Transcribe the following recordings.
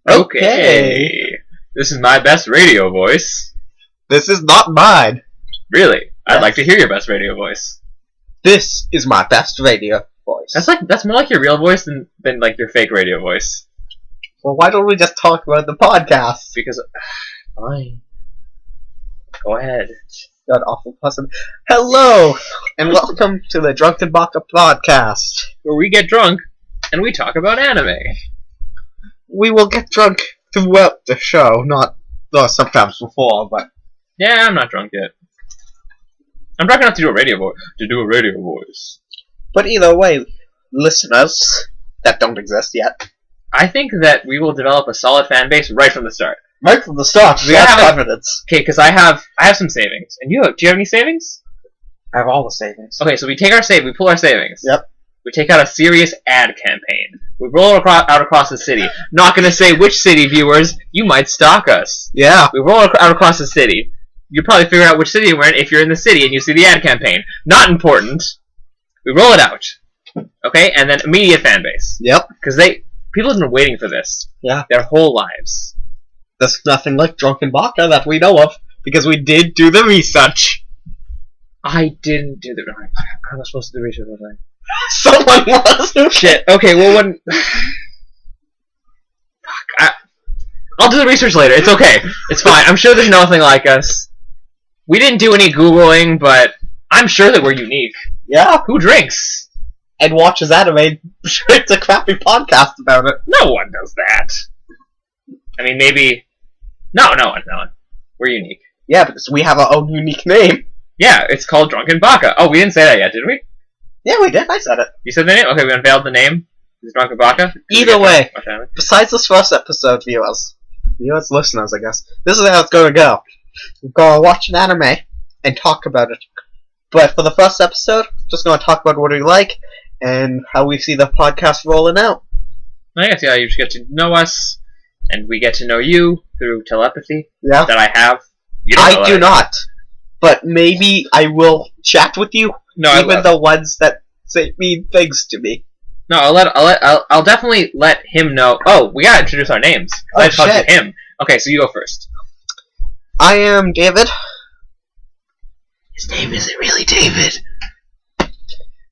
Okay. This is my best radio voice. This is not mine. Really? I'd Yes. like to hear your best radio voice. This is my best radio voice. That's more like your real voice than like your fake radio voice. Well, why don't we just talk about the podcast? Because fine. Go ahead. That awful person. Hello, and welcome to the Drunken Baka podcast. Where we get drunk and we talk about anime. We will get drunk throughout the show, not sometimes before, but Yeah, I'm not drunk yet. I'm drunk enough to do a radio voice. But either way, listeners that don't exist yet, I think that we will develop a solid fan base right from the start. right from the start, we Yeah. have confidence. Okay, because I have some savings, and do you have any savings? I have all the savings. Okay, so we take we pull our savings. Yep. We take out a serious ad campaign. We roll it out across the city. Not gonna say which city, viewers. You might stalk us. Yeah. We roll it out across the city. You'll probably figure out which city we're in if you're in the city and you see the ad campaign. Not important. We roll it out. Okay, and then immediate fan base. Yep. Because people have been waiting for this. Yeah. Their whole lives. There's nothing like Drunken Baka that we know of, because we did do the research. I didn't do the. I was supposed to do research, wasn't Someone was. I? Shit. Okay, well when. Fuck. I'll do the research later. It's okay. It's fine. I'm sure there's nothing like us. We didn't do any Googling, but I'm sure that we're unique. Yeah. Who drinks? And watches anime. It's a crappy podcast about it. No one does that. I mean, maybe. No one. We're unique. Yeah, because we have our own unique name. Yeah, it's called Drunken Baka. Oh, we didn't say that yet, did we? Yeah, we did. I said it. You said the name? Okay, we unveiled the name. It's Drunken Baka. Either way, besides this first episode, viewers, listeners, I guess, this is how it's going to go. We're going to watch an anime and talk about it. But for the first episode, just going to talk about what we like and how we see the podcast rolling out. I guess, yeah, you just get to know us, and we get to know you through telepathy Yeah. that I have. You don't know I do not. But maybe I will chat with you, No, even the ones that say mean things to me. No, I'll definitely let him know. Oh, we gotta introduce our names. Oh, I talked shit. to him. Okay, so you go first. I am David. His name isn't really David.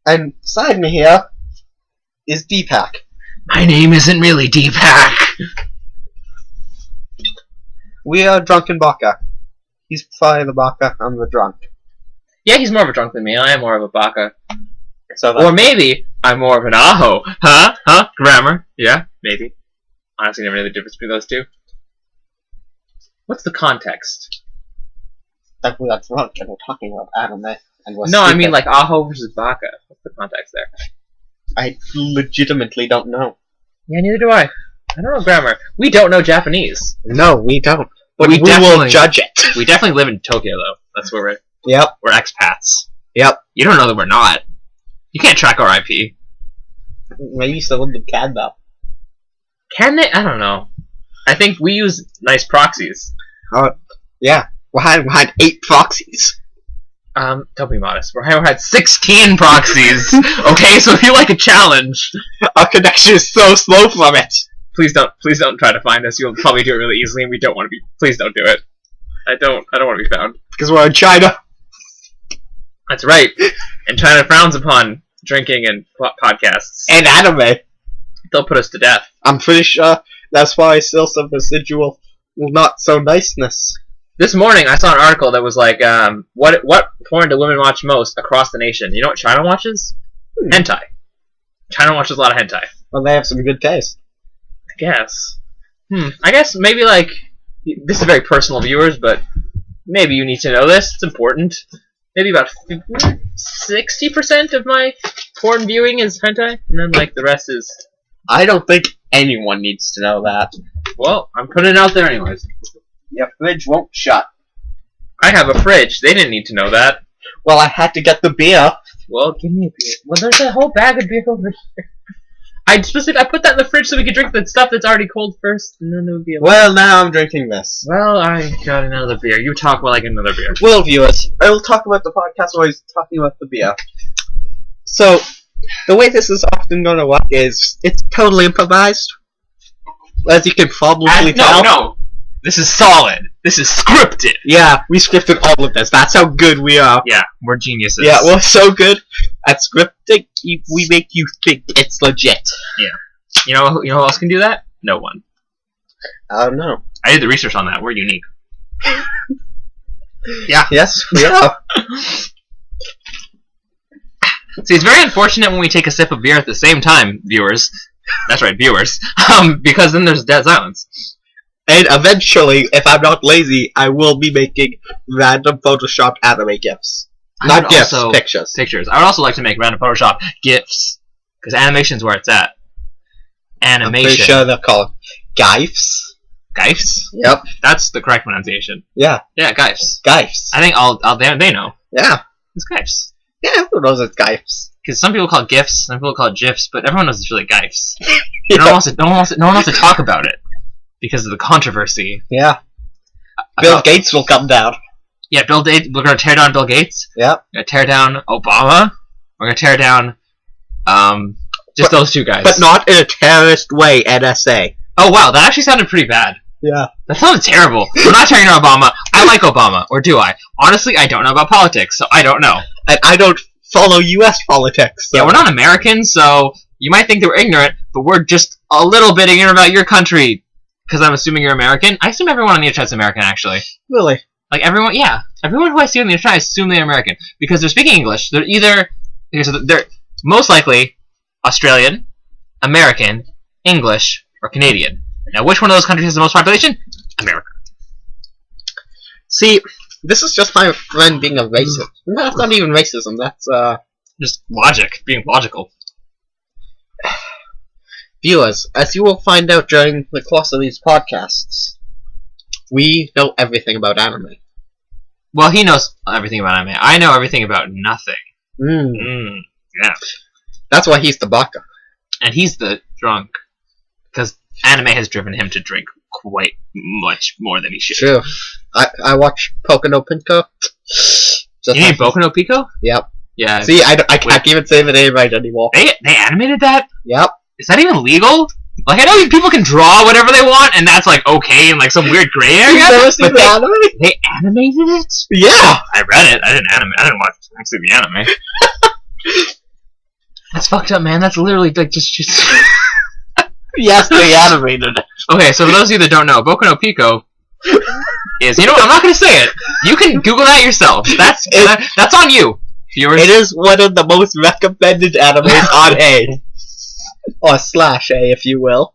And beside me here is Deepak. My name isn't really Deepak. We are Drunken Baka. He's probably the Baka, I'm the drunk. Yeah, he's more of a drunk than me. I am more of a Baka. So Or maybe I'm more of an Aho. Huh? Grammar. Yeah, maybe. Honestly, never knew the difference between those two. What's the context? that we are drunk and we're talking about anime and we're No, I stupid. mean like Aho versus Baka. What's the context there? I legitimately don't know. Yeah, neither do I. I don't know grammar. We don't know Japanese. No, we don't. But We we will definitely- judge it. We definitely live in Tokyo, though. That's where Yep. we're expats. Yep. You don't know that we're not. You can't track our IP. Maybe some of them can though. Can they? I don't know. I think we use nice proxies. Yeah. We're behind 8 proxies. Don't be modest. We're had 16 proxies. Okay, so if you like a challenge, Our connection is so slow from it. please don't try to find us. You'll probably do it really easily, and we don't want to be. Please don't do it. I don't want to be found. Because we're in China. That's right. And China frowns upon drinking and podcasts. And anime. They'll put us to death. I'm pretty sure that's why still some residual not so niceness. This morning, I saw an article that was like, what porn do women watch most across the nation? You know what China watches? Hentai. China watches a lot of hentai. Well, they have some good taste. I guess. I guess maybe like this is very personal, viewers, but maybe you need to know this. It's important. Maybe about 60% of my porn viewing is hentai, and then like the rest is. I don't think anyone needs to know that. Well, I'm putting it out there anyways. Your fridge won't shut. I have a fridge. They didn't need to know that. Well, I had to get the beer. Well, give me a beer. Well, there's a whole bag of beer over here. I put that in the fridge so we could drink the stuff that's already cold first, and then it would be. Well, now I'm drinking this. Well, I got another beer. You talk while I get another beer. Well, viewers, I will talk about the podcast while he's talking about the beer. So, the way this is often going to work is it's totally improvised. As you can probably No, tell. no. This is solid. This is scripted. Yeah, we scripted all of this. That's how good we are. Yeah, we're geniuses. Yeah, we're so good at scripting. We make you think it's legit. Yeah. You know who else can do that? No one. I don't know. I did the research on that. We're unique. Yeah. Yes, we are. See, it's very unfortunate when we take a sip of beer at the same time, viewers. That's right, viewers. Because then there's dead silence. And eventually, if I'm not lazy, I will be making random Photoshop anime GIFs. Not GIFs, pictures. Pictures. I would also like to make random Photoshop GIFs. Because animation's where it's at. Animation. I'm pretty sure they're called GIFs. GIFs? Yep. That's the correct pronunciation. Yeah. Yeah, GIFs. GIFs. I think they know. Yeah. It's GIFs. Yeah, everyone knows it's GIFs. Because some people call it GIFs, some people call it GIFs, but everyone knows it's really GIFs. No one wants to talk about it because of the controversy. Yeah. Bill Gates will come down. Yeah, Bill Gates. We're gonna tear down Bill Gates. Yep. We're gonna tear down Obama. We're gonna tear down those two guys. But not in a terrorist way, NSA. Oh wow, that actually sounded pretty bad. Yeah. That sounded terrible. We're not tearing down Obama. I like Obama, or do I? Honestly, I don't know about politics, so I don't know. And I don't follow U.S. politics. So. Yeah, we're not Americans, so you might think that we're ignorant, but we're just a little bit ignorant about your country. Because I'm assuming you're American. I assume everyone on the internet's American, actually. Really? Like everyone, yeah. Everyone who I see on the internet, I assume they're American. Because they're speaking English. They're either... They're most likely Australian, American, English, or Canadian. Now, which one of those countries has the most population? America. See, this is just my friend being a racist. That's not even racism, that's, just logic. Being logical. Viewers, as you will find out during the course of these podcasts, we know everything about anime. Well, he knows everything about anime. I know everything about nothing. Yeah. That's why he's the baka. And he's the drunk. Because anime has driven him to drink quite much more than he should. True. I watch Poco no Pinko. You mean Boku no Pico? Yep. Yeah. See, I can't even say the name right anymore. They animated that? Yep. Is that even legal? Like, I know people can draw whatever they want, and that's, like, okay in, like, some weird gray area. You've never seen the anime? They animated it? Yeah! I read it. I didn't watch actually the anime. That's fucked up, man. That's literally, like, just... Yes, they animated it. Okay, so for those of you that don't know, Boku no Pico is... You know what? I'm not gonna say it. You can Google that yourself. That's on you, viewers. It is one of the most recommended animes on A. Or slash A, if you will.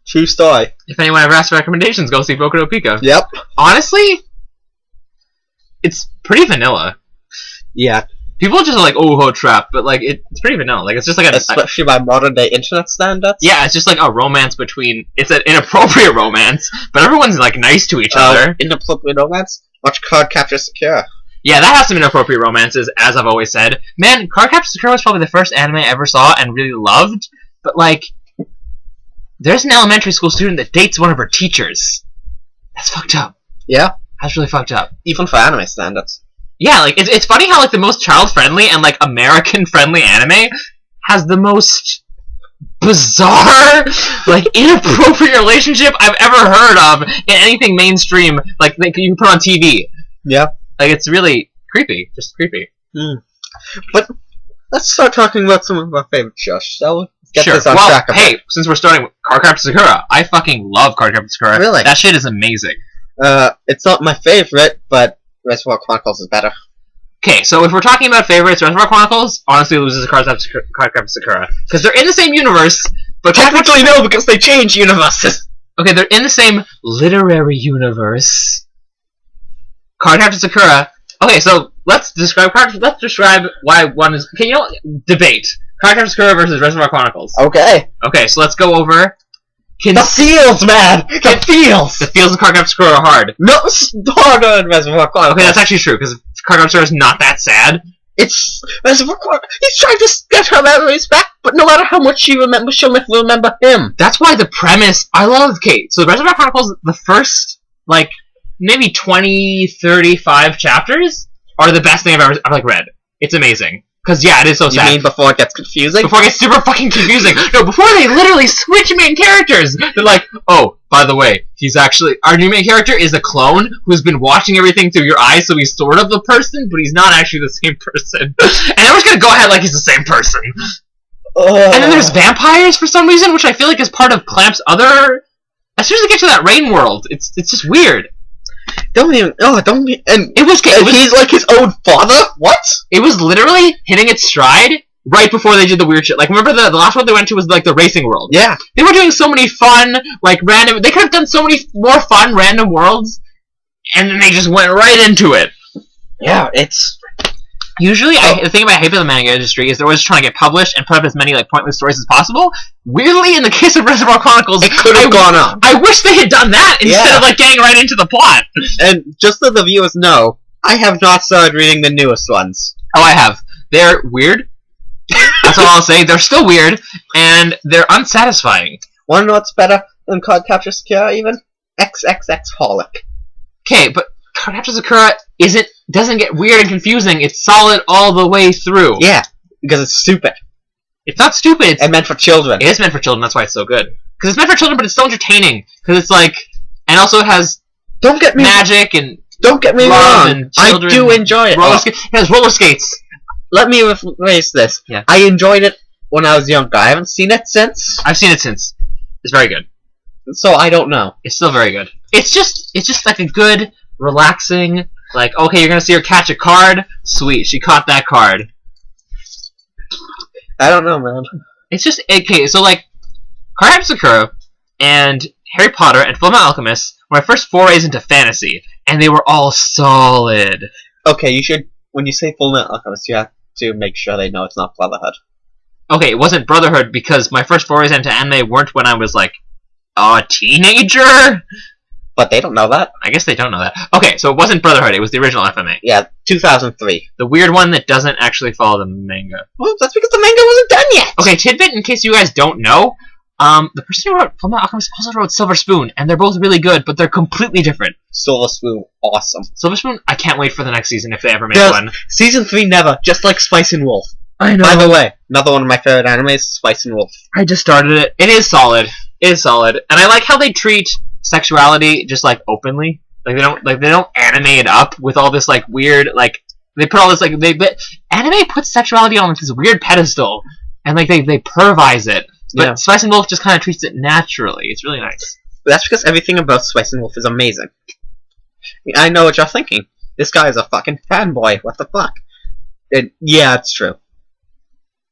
True story. If anyone ever asks for recommendations, go see Boku no Pico. Yep. Honestly, it's pretty vanilla. Yeah. People just are like, oh, trap, but like it's pretty vanilla. Like it's just like especially by modern day internet standards. Yeah, it's just like a romance between. It's an inappropriate romance, but everyone's like nice to each other. Inappropriate romance. Watch Card Capture Sakura. Yeah, that has some inappropriate romances, as I've always said. Man, Card Capture Sakura was probably the first anime I ever saw and really loved. But like, there's an elementary school student that dates one of her teachers. That's fucked up. Yeah, that's really fucked up. Even for anime standards. Yeah, like it's funny how like the most child-friendly and like American-friendly anime has the most bizarre, like inappropriate relationship I've ever heard of in anything mainstream. Like you can put on TV. Yeah, like it's really creepy, just creepy. But let's start talking about some of our favorite shows, shall we? Get sure. This on track hey, since we're starting with Card Capture Sakura, I fucking love Card Capture Sakura. Really? That shit is amazing. It's not my favorite, but Reservoir Chronicles is better. Okay, so if we're talking about favorites, Reservoir Chronicles honestly loses to Card Capture Sakura because they're in the same universe, but technically no, because they change universes. Okay, they're in the same literary universe. Card Capture Sakura. Okay, so let's describe why one is. Okay, you know, debate Card Capture Sakura versus Reservoir Chronicles. Okay. Okay, so let's go over. The feels, man! The feels! The feels of Card Capture Sakura are hard. No, it's harder than Reservoir Chronicles. Okay, that's actually true, because Card Capture Sakura is not that sad. It's Reservoir Chronicles. He's trying to get her memories back, but no matter how much she remembers, she'll never remember him. That's why the premise... I love... Okay, so Reservoir Chronicles, the first, like, maybe 20, 35 chapters are the best thing I've ever read. It's amazing. Because, yeah, it is so You sad. mean before it gets confusing? Before it gets super fucking confusing. No, before they literally switch main characters. They're like, oh, by the way, he's actually... Our new main character is a clone who's been watching everything through your eyes, so he's sort of the person, but he's not actually the same person. And everyone's gonna go ahead like he's the same person. And then there's vampires for some reason, which I feel like is part of Clamp's other... As soon as they get to that rain world, it's just weird. Don't even... Oh, don't... And he's like his own father? What? It was literally hitting its stride right before they did the weird shit. Like, remember the last one they went to was, like, the racing world? Yeah. They were doing so many fun, like, random... They could have done so many more fun, random worlds, and then they just went right into it. Yeah, it's... Usually, the thing about I hate about the manga industry is they're always trying to get published and put up as many, like, pointless stories as possible. Weirdly, in the case of Reservoir Chronicles... It could have gone on. I wish they had done that instead of, like, getting right into the plot. And just so the viewers know, I have not started reading the newest ones. Oh, I have. They're weird. That's all I'll say. They're still weird, and they're unsatisfying. Wanna know what's better than Card Capture Sakura, even? XXX Holic. Okay, but Card Capture Sakura doesn't get weird and confusing. It's solid all the way through. Yeah, because it's stupid. It's not stupid. And meant for children. It is meant for children. That's why it's so good. Because it's meant for children, but it's still entertaining. Because it's like, and also it has magic and don't get me love wrong. and children. I do enjoy it. It has roller skates. Let me rephrase this. Yeah. I enjoyed it when I was younger. I haven't seen it since. I've seen it since. It's very good. So I don't know. It's still very good. It's just like a good, relaxing, like, okay, you're gonna see her catch a card. Sweet, she caught that card. I don't know, man. It's just okay. So like, Card Capture Sakura and Harry Potter and Fullmetal Alchemist were my first forays into fantasy, and they were all solid. Okay, you should. When you say Fullmetal Alchemist, you have to make sure they know it's not Brotherhood. Okay, it wasn't Brotherhood because my first forays into anime weren't when I was like a teenager. But they don't know that. I guess they don't know that. Okay, so it wasn't Brotherhood. It was the original FMA. Yeah, 2003. The weird one that doesn't actually follow the manga. Well, that's because the manga wasn't done yet. Okay, tidbit in case you guys don't know. The person who wrote Fullmetal Alchemist also wrote Silver Spoon, and they're both really good, but they're completely different. Silver Spoon, awesome. Silver Spoon, I can't wait for the next season if they ever make one. Season 3 never, just like Spice and Wolf. I know. By the way, another one of my favorite animes, Spice and Wolf. I just started it. It is solid. It is solid, and I like how they treat sexuality just like openly. Like they don't animate it up with all this like weird like they put all this like anime puts sexuality on this weird pedestal and like they pervise it. But Yeah. Spice and Wolf just kind of treats it naturally. It's really nice. But that's because everything about Spice and Wolf is amazing. I know what you're thinking. This guy is a fucking fanboy. What the fuck? Yeah, it's true.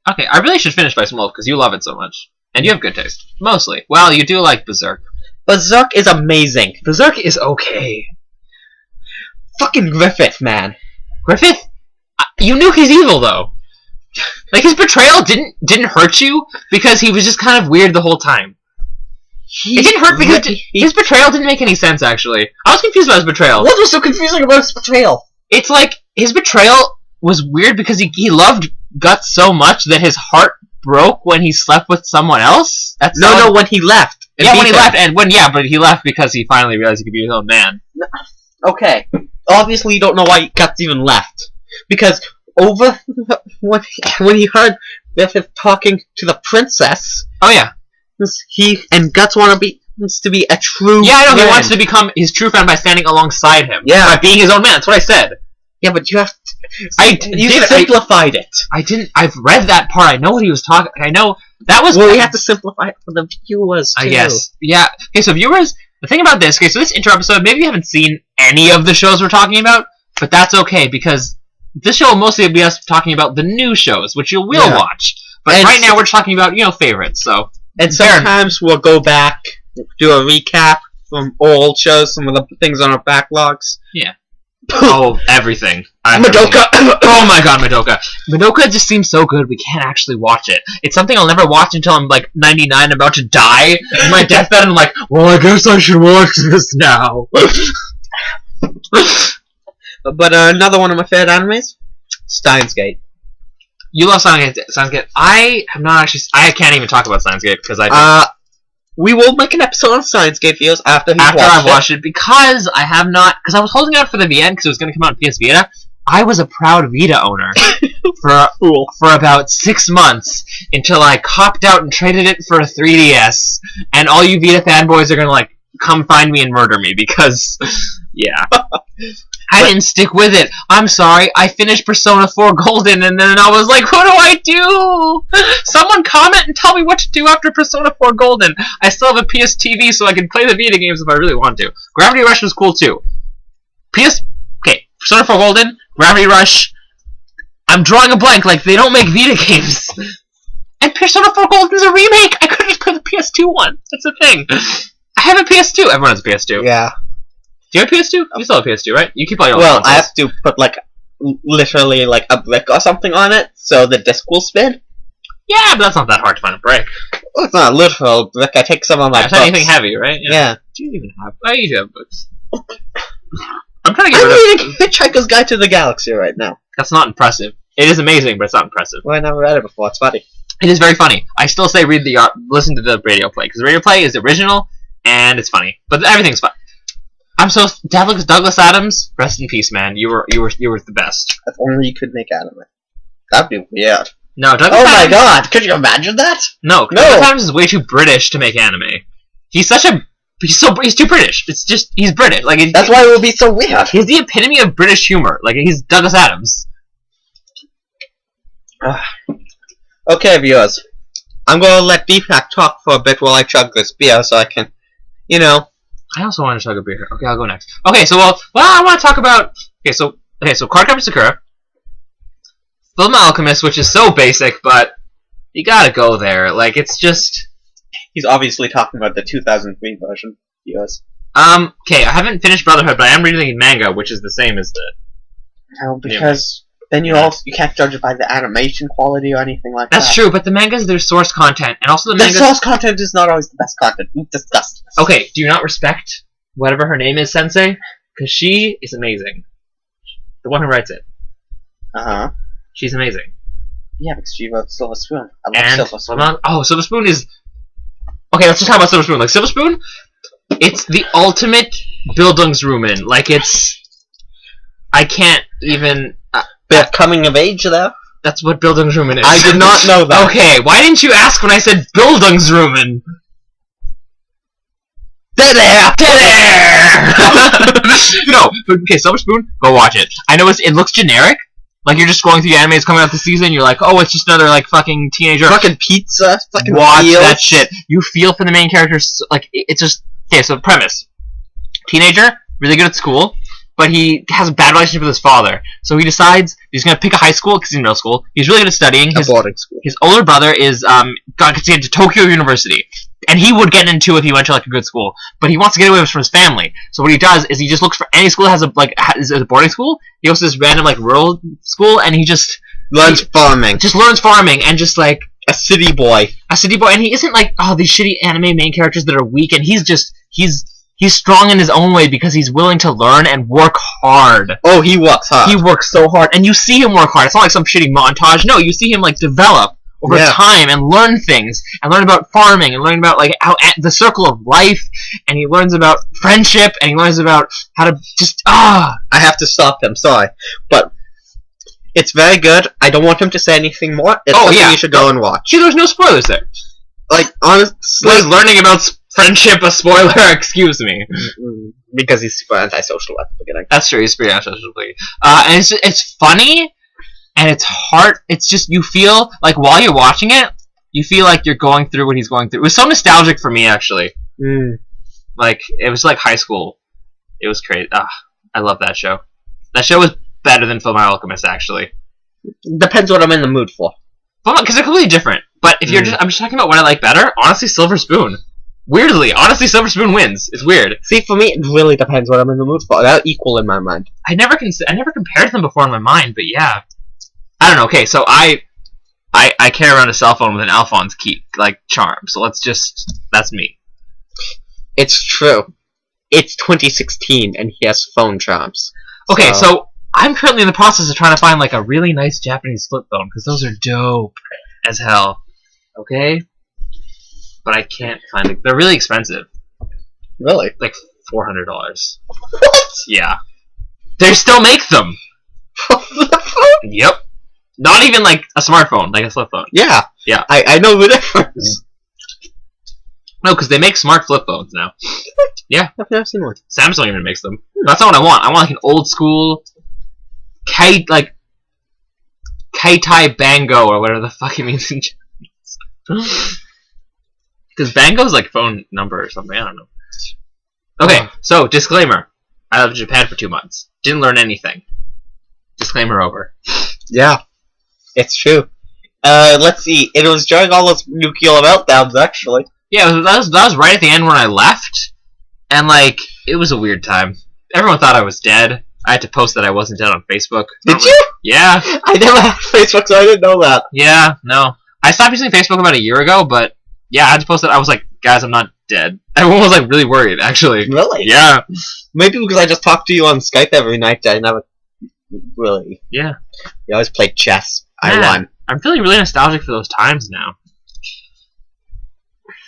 Okay, I really should finish Spice and Wolf because you love it so much. And you have good taste. Mostly. Well, you do like Berserk. Berserk is amazing. Berserk is okay. Fucking Griffith, man. Griffith? You knew he's evil, though. Like, his betrayal didn't hurt you because he was just kind of weird the whole time. It didn't hurt because his betrayal didn't make any sense, actually. I was confused about his betrayal. What was so confusing about his betrayal? It's like, his betrayal was weird because he loved Guts so much that his heart broke when he slept with someone else? No, when he left. Yeah, when he left, but he left because he finally realized he could be his own man. Okay. Obviously you don't know why Guts even left. Because when he heard Griffith talking to the princess... Oh, yeah. Guts wants to be a true Yeah, I know, friend. he wants to become his true friend by standing alongside him. Yeah. By being his own man, that's what I said. Yeah, but you have to... You did- simplified it. I didn't. I've read that part. I know what he was talking. I know that was. Well, we have to simplify it for the viewers too. I guess. Yeah. Okay. So viewers, the thing about this. Okay. So this intro episode, maybe you haven't seen any of the shows we're talking about, but that's okay because this show will mostly be us talking about the new shows, which you will watch. But right now we're talking about favorites. So and sometimes we'll go back, do a recap from old shows, some of the things on our backlogs. Yeah. Oh, everything. Madoka! Oh my god, Madoka. Madoka just seems so good, we can't actually watch it. It's something I'll never watch until I'm, like, 99, about to die, in my deathbed, and I'm like, well, I guess I should watch this now. But another one of my favorite animes? Steins Gate. You love Steins Gate. I have not actually... I can't even talk about Steins Gate, because we will make an episode on Steins Gate videos after I've watched it, because I have not... Because I was holding out for the VN, because it was going to come out on PS Vita, I was a proud Vita owner for about 6 months until I copped out and traded it for a 3DS. And all you Vita fanboys are gonna like come find me and murder me because, yeah. I didn't stick with it. I'm sorry. I finished Persona 4 Golden, and then I was like, what do I do? Someone comment and tell me what to do after Persona 4 Golden. I still have a PS TV, so I can play the Vita games if I really want to. Gravity Rush was cool, too. Okay, Persona 4 Golden, Gravity Rush. I'm drawing a blank, like, they don't make Vita games. And Persona 4 Golden's a remake! I could've just played the PS2 one. That's the thing. I have a PS2. Everyone has a PS2. Yeah. Do you have a PS2? You still have a PS2, right? You keep all your own Well, consoles. I have to put, like, literally, like, a brick or something on it, so the disc will spin. Yeah, but that's not that hard to find a brick. Well, it's not a literal brick. I take some of my It's books. anything heavy, right? Yeah. Do you even have? I usually have books. I'm trying to get rid of. I'm reading Hitchhiker's Guide to the Galaxy right now. That's not impressive. It is amazing, but it's not impressive. Well, I never read it before. It's funny. It is very funny. I still say listen to the radio play because the radio play is original and it's funny, but everything's fun. I'm so Douglas Adams. Rest in peace, man. You were the best. If only you could make anime. That'd be weird. No, Douglas Oh my Adams, god! Could you imagine that? No, Douglas Adams is way too British to make anime. He's too British. It's just he's British. Like That's why it would be so weird. he's the epitome of British humor. Like he's Douglas Adams. Okay, viewers. I'm gonna let Deepak talk for a bit while I chug this beer so I can, you know. I also want to chug a beer. Okay, I'll go next. Okay, so I want to talk about. Okay, so Cardcaptor Sakura, Fullmetal Alchemist, which is so basic, but you gotta go there. Like it's just. He's obviously talking about the 2003 version, viewers. Okay, I haven't finished Brotherhood, but I am reading manga, which is the same as the. No, because then you can't judge it by the animation quality or anything like that. That's true, but the mangas there's source content, and also the The mangas. source content is not always the best content. We've discussed this. Okay, do you not respect whatever her name is, Sensei? Because she is amazing. The one who writes it. Uh-huh. She's amazing. Yeah, because she wrote Silver Spoon. I love And Silver Spoon. Silver Spoon is. Okay, let's just talk about Silver Spoon. Like Silver Spoon, it's the ultimate Bildungsroman. Like it's. I can't even. They're coming of age there. That's what Bildungsroman is. I did not know that. Okay, why didn't you ask when I said Bildungsroman? Dead air! No, but okay, Silver Spoon, go watch it. I know it looks generic. Like you're just going through the anime that's coming out this season, you're like, oh, it's just another like fucking teenager. Fucking pizza. Fucking Watch wheels. that shit. You feel for the main characters. Like it's just okay. So premise: teenager, really good at school, but he has a bad relationship with his father. So he decides he's gonna pick a high school because he's in middle school. He's really good at studying. A boarding school. His older brother is got into Tokyo University, and he would get into if he went to like a good school. But he wants to get away from his family. So what he does is he just looks for any school that has a boarding school. He goes to this random like rural school, and he just Learns farming. just learns farming and just like A city boy. and he isn't like these shitty anime main characters that are weak, and he's strong in his own way because he's willing to learn and work hard. Oh, he works hard. He works so hard, and you see him work hard. It's not like some shitty montage. No, you see him like develop over time and learn things and learn about farming and learn about like how the circle of life, and he learns about friendship and he learns about how to just I have to stop him. Sorry, but it's very good. I don't want him to say anything more. It's something you should go and watch. See, there's no spoilers there. Like honestly, Was learning about friendship a spoiler? Excuse me. Because he's super antisocial at the beginning. That's true. He's pretty antisocial. And it's funny, and it's hard. It's just you feel like while you're watching it, you feel like you're going through what he's going through. It was so nostalgic for me, actually. Like it was like high school. It was crazy. I love that show. That show was better than Fullmetal Alchemist, actually. Depends what I'm in the mood for. Because they're completely different. But if you're I'm just talking about what I like better. Honestly, Silver Spoon. Weirdly, honestly, Silver Spoon wins. It's weird. See, for me, it really depends what I'm in the mood for. They're equal in my mind. I never compared them before in my mind, but yeah. I don't know. Okay, so I carry around a cell phone with an Alphonse key charm. So that's me. It's true. It's 2016, and he has phone charms. Okay, so I'm currently in the process of trying to find like a really nice Japanese flip phone because those are dope as hell. Okay, but I can't find it. They're really expensive. Really? Like $400. What? Yeah. They still make them. Flip phone? Yep. Not even like a smartphone, like a flip phone. Yeah. Yeah. I know the difference. No, because they make smart flip phones now. Yeah. I've never seen one. Samsung even makes them. That's not what I want. I want like an old school Kaitai Bango or whatever the fuck it means in Japanese. Because Bango's like phone number or something. I don't know. Okay, so disclaimer. I lived in Japan for 2 months. Didn't learn anything. Disclaimer over. Yeah. It's true. Let's see. It was during all those nuclear meltdowns, actually. Yeah, that was right at the end when I left. And like, it was a weird time. Everyone thought I was dead. I had to post that I wasn't dead on Facebook. Did you? Yeah. I never had Facebook, so I didn't know that. Yeah, no. I stopped using Facebook about a year ago, but yeah, I had to post that. I was like, guys, I'm not dead. Everyone was like really worried, actually. Really? Yeah. Maybe because I just talk to you on Skype every night, I never really. Yeah. You always played chess. Man, I won. I'm feeling really nostalgic for those times now.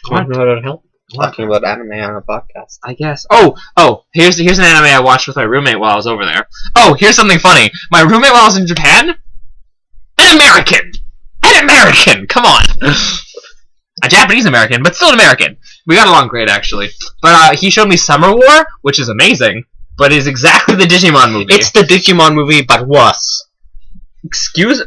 What? Talking about anime on a podcast. I guess. Oh, here's an anime I watched with my roommate while I was over there. Oh, here's something funny. My roommate while I was in Japan, an American. Come on. A Japanese American, but still an American. We got along great, actually. But he showed me Summer War, which is amazing, but is exactly the Digimon movie. It's the Digimon movie, but worse.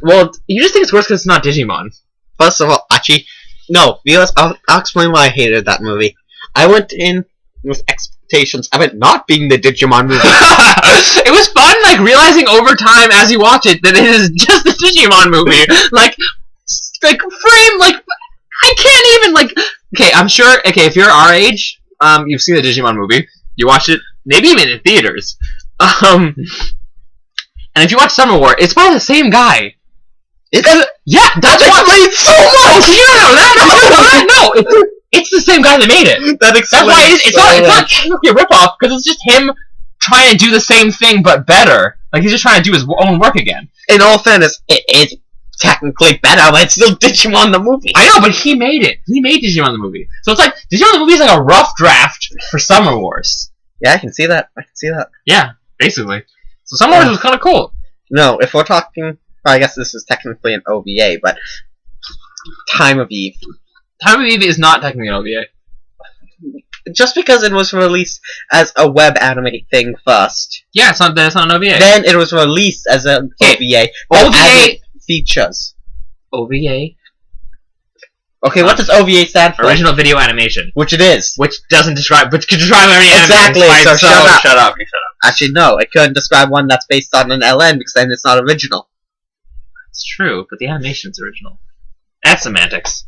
Well, you just think it's worse because it's not Digimon. First of all, actually, no, viewers, I'll explain why I hated that movie. I went in with expectations of it not being the Digimon movie. It was fun, like, realizing over time as you watch it that it is just the Digimon movie. Like frame, like, I can't even, like, okay, I'm sure, okay, if you're our age, you've seen the Digimon movie, you watched it, maybe even in theaters, and if you watch Summer War, it's by the same guy. Yeah, that's why explains so much. You don't know that? No, it's the same guy that made it. That's why it's not technically a ripoff because it's just him trying to do the same thing but better. Like he's just trying to do his own work again. In all fairness, it's technically better, but it's still Digimon the movie. I know, but he made it. He made Digimon the movie. So it's like Digimon the movie is like a rough draft for Summer Wars. Yeah, I can see that. Yeah, basically. So Summer Wars was kind of cool. No, if we're talking, I guess this is technically an OVA, but Time of Eve. Time of Eve is not technically an OVA. Just because it was released as a web anime thing first. Yeah, it's not an OVA. Then it was released as an OVA. OVA features. OVA. Okay, what does OVA stand for? Original video animation. Which it is. Which doesn't describe, which could describe any anime. Exactly, so shut up. You shut up. Actually, no, it couldn't describe one that's based on an LN because then it's not original. It's true, but the animation's original. That's semantics.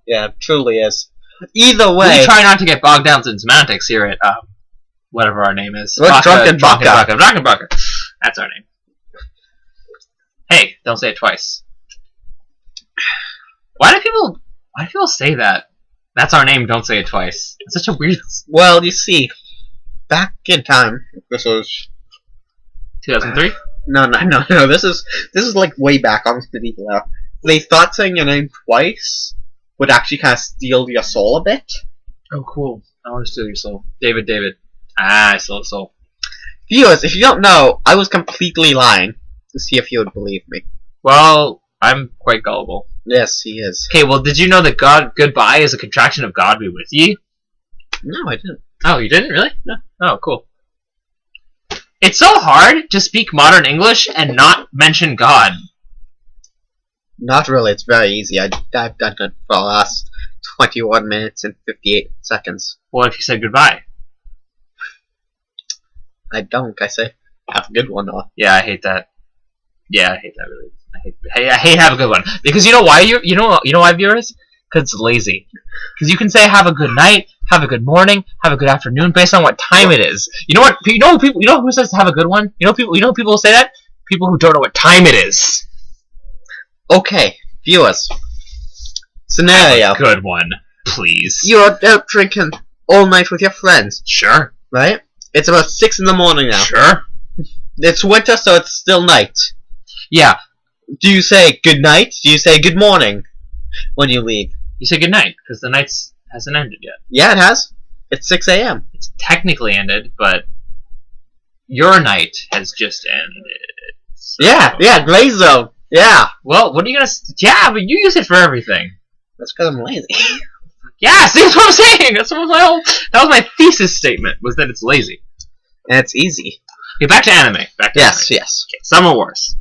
Yeah, it truly is. Either way... We try not to get bogged down in semantics here at, whatever our name is. Drunken Baka. Drunken Baka. That's our name. Hey, don't say it twice. Why do people say that? That's our name, don't say it twice. It's such a weird... Well, you see, back in time, this was... 2003? No, this is like way back on medieval era. They thought saying your name twice would actually kind of steal your soul a bit. Oh, cool. I want to steal your soul. David. Ah, I stole a soul. Viewers, if you don't know, I was completely lying to see if you would believe me. Well, I'm quite gullible. Yes, he is. Okay, well, did you know that goodbye is a contraction of God be with ye? No, I didn't. Oh, you didn't? Really? No. Oh, cool. It's so hard to speak modern English and not mention God. Not really, it's very easy. I've done it for the last 21 minutes and 58 seconds. What if you said goodbye? I don't. I say, have a good one, though. Yeah, I hate that. Yeah, I hate that really. I hate have a good one. Because you know why you know why, viewers? Because it's lazy. Because you can say have a good night, have a good morning, have a good afternoon based on what time it is. You know what? You know who says have a good one? You know people say that? People who don't know what time it is. Okay, viewers. Scenario. Have a good one, please. You're out drinking all night with your friends. Sure. Right? It's about 6 in the morning now. Sure. It's winter, so it's still night. Yeah. Do you say good night? Do you say good morning when you leave? You say good night, because the night hasn't ended yet. Yeah, it has. It's 6 a.m. It's technically ended, but your night has just ended. So. Yeah, Gray Zone. Yeah. Well, what are you gonna? Yeah, but you use it for everything. That's because I'm lazy. Yeah, see, that's what I'm saying. That's what my whole. That was my thesis statement. Was that it's lazy. And it's easy. Okay, back to anime. Yes. Okay, Summer Wars.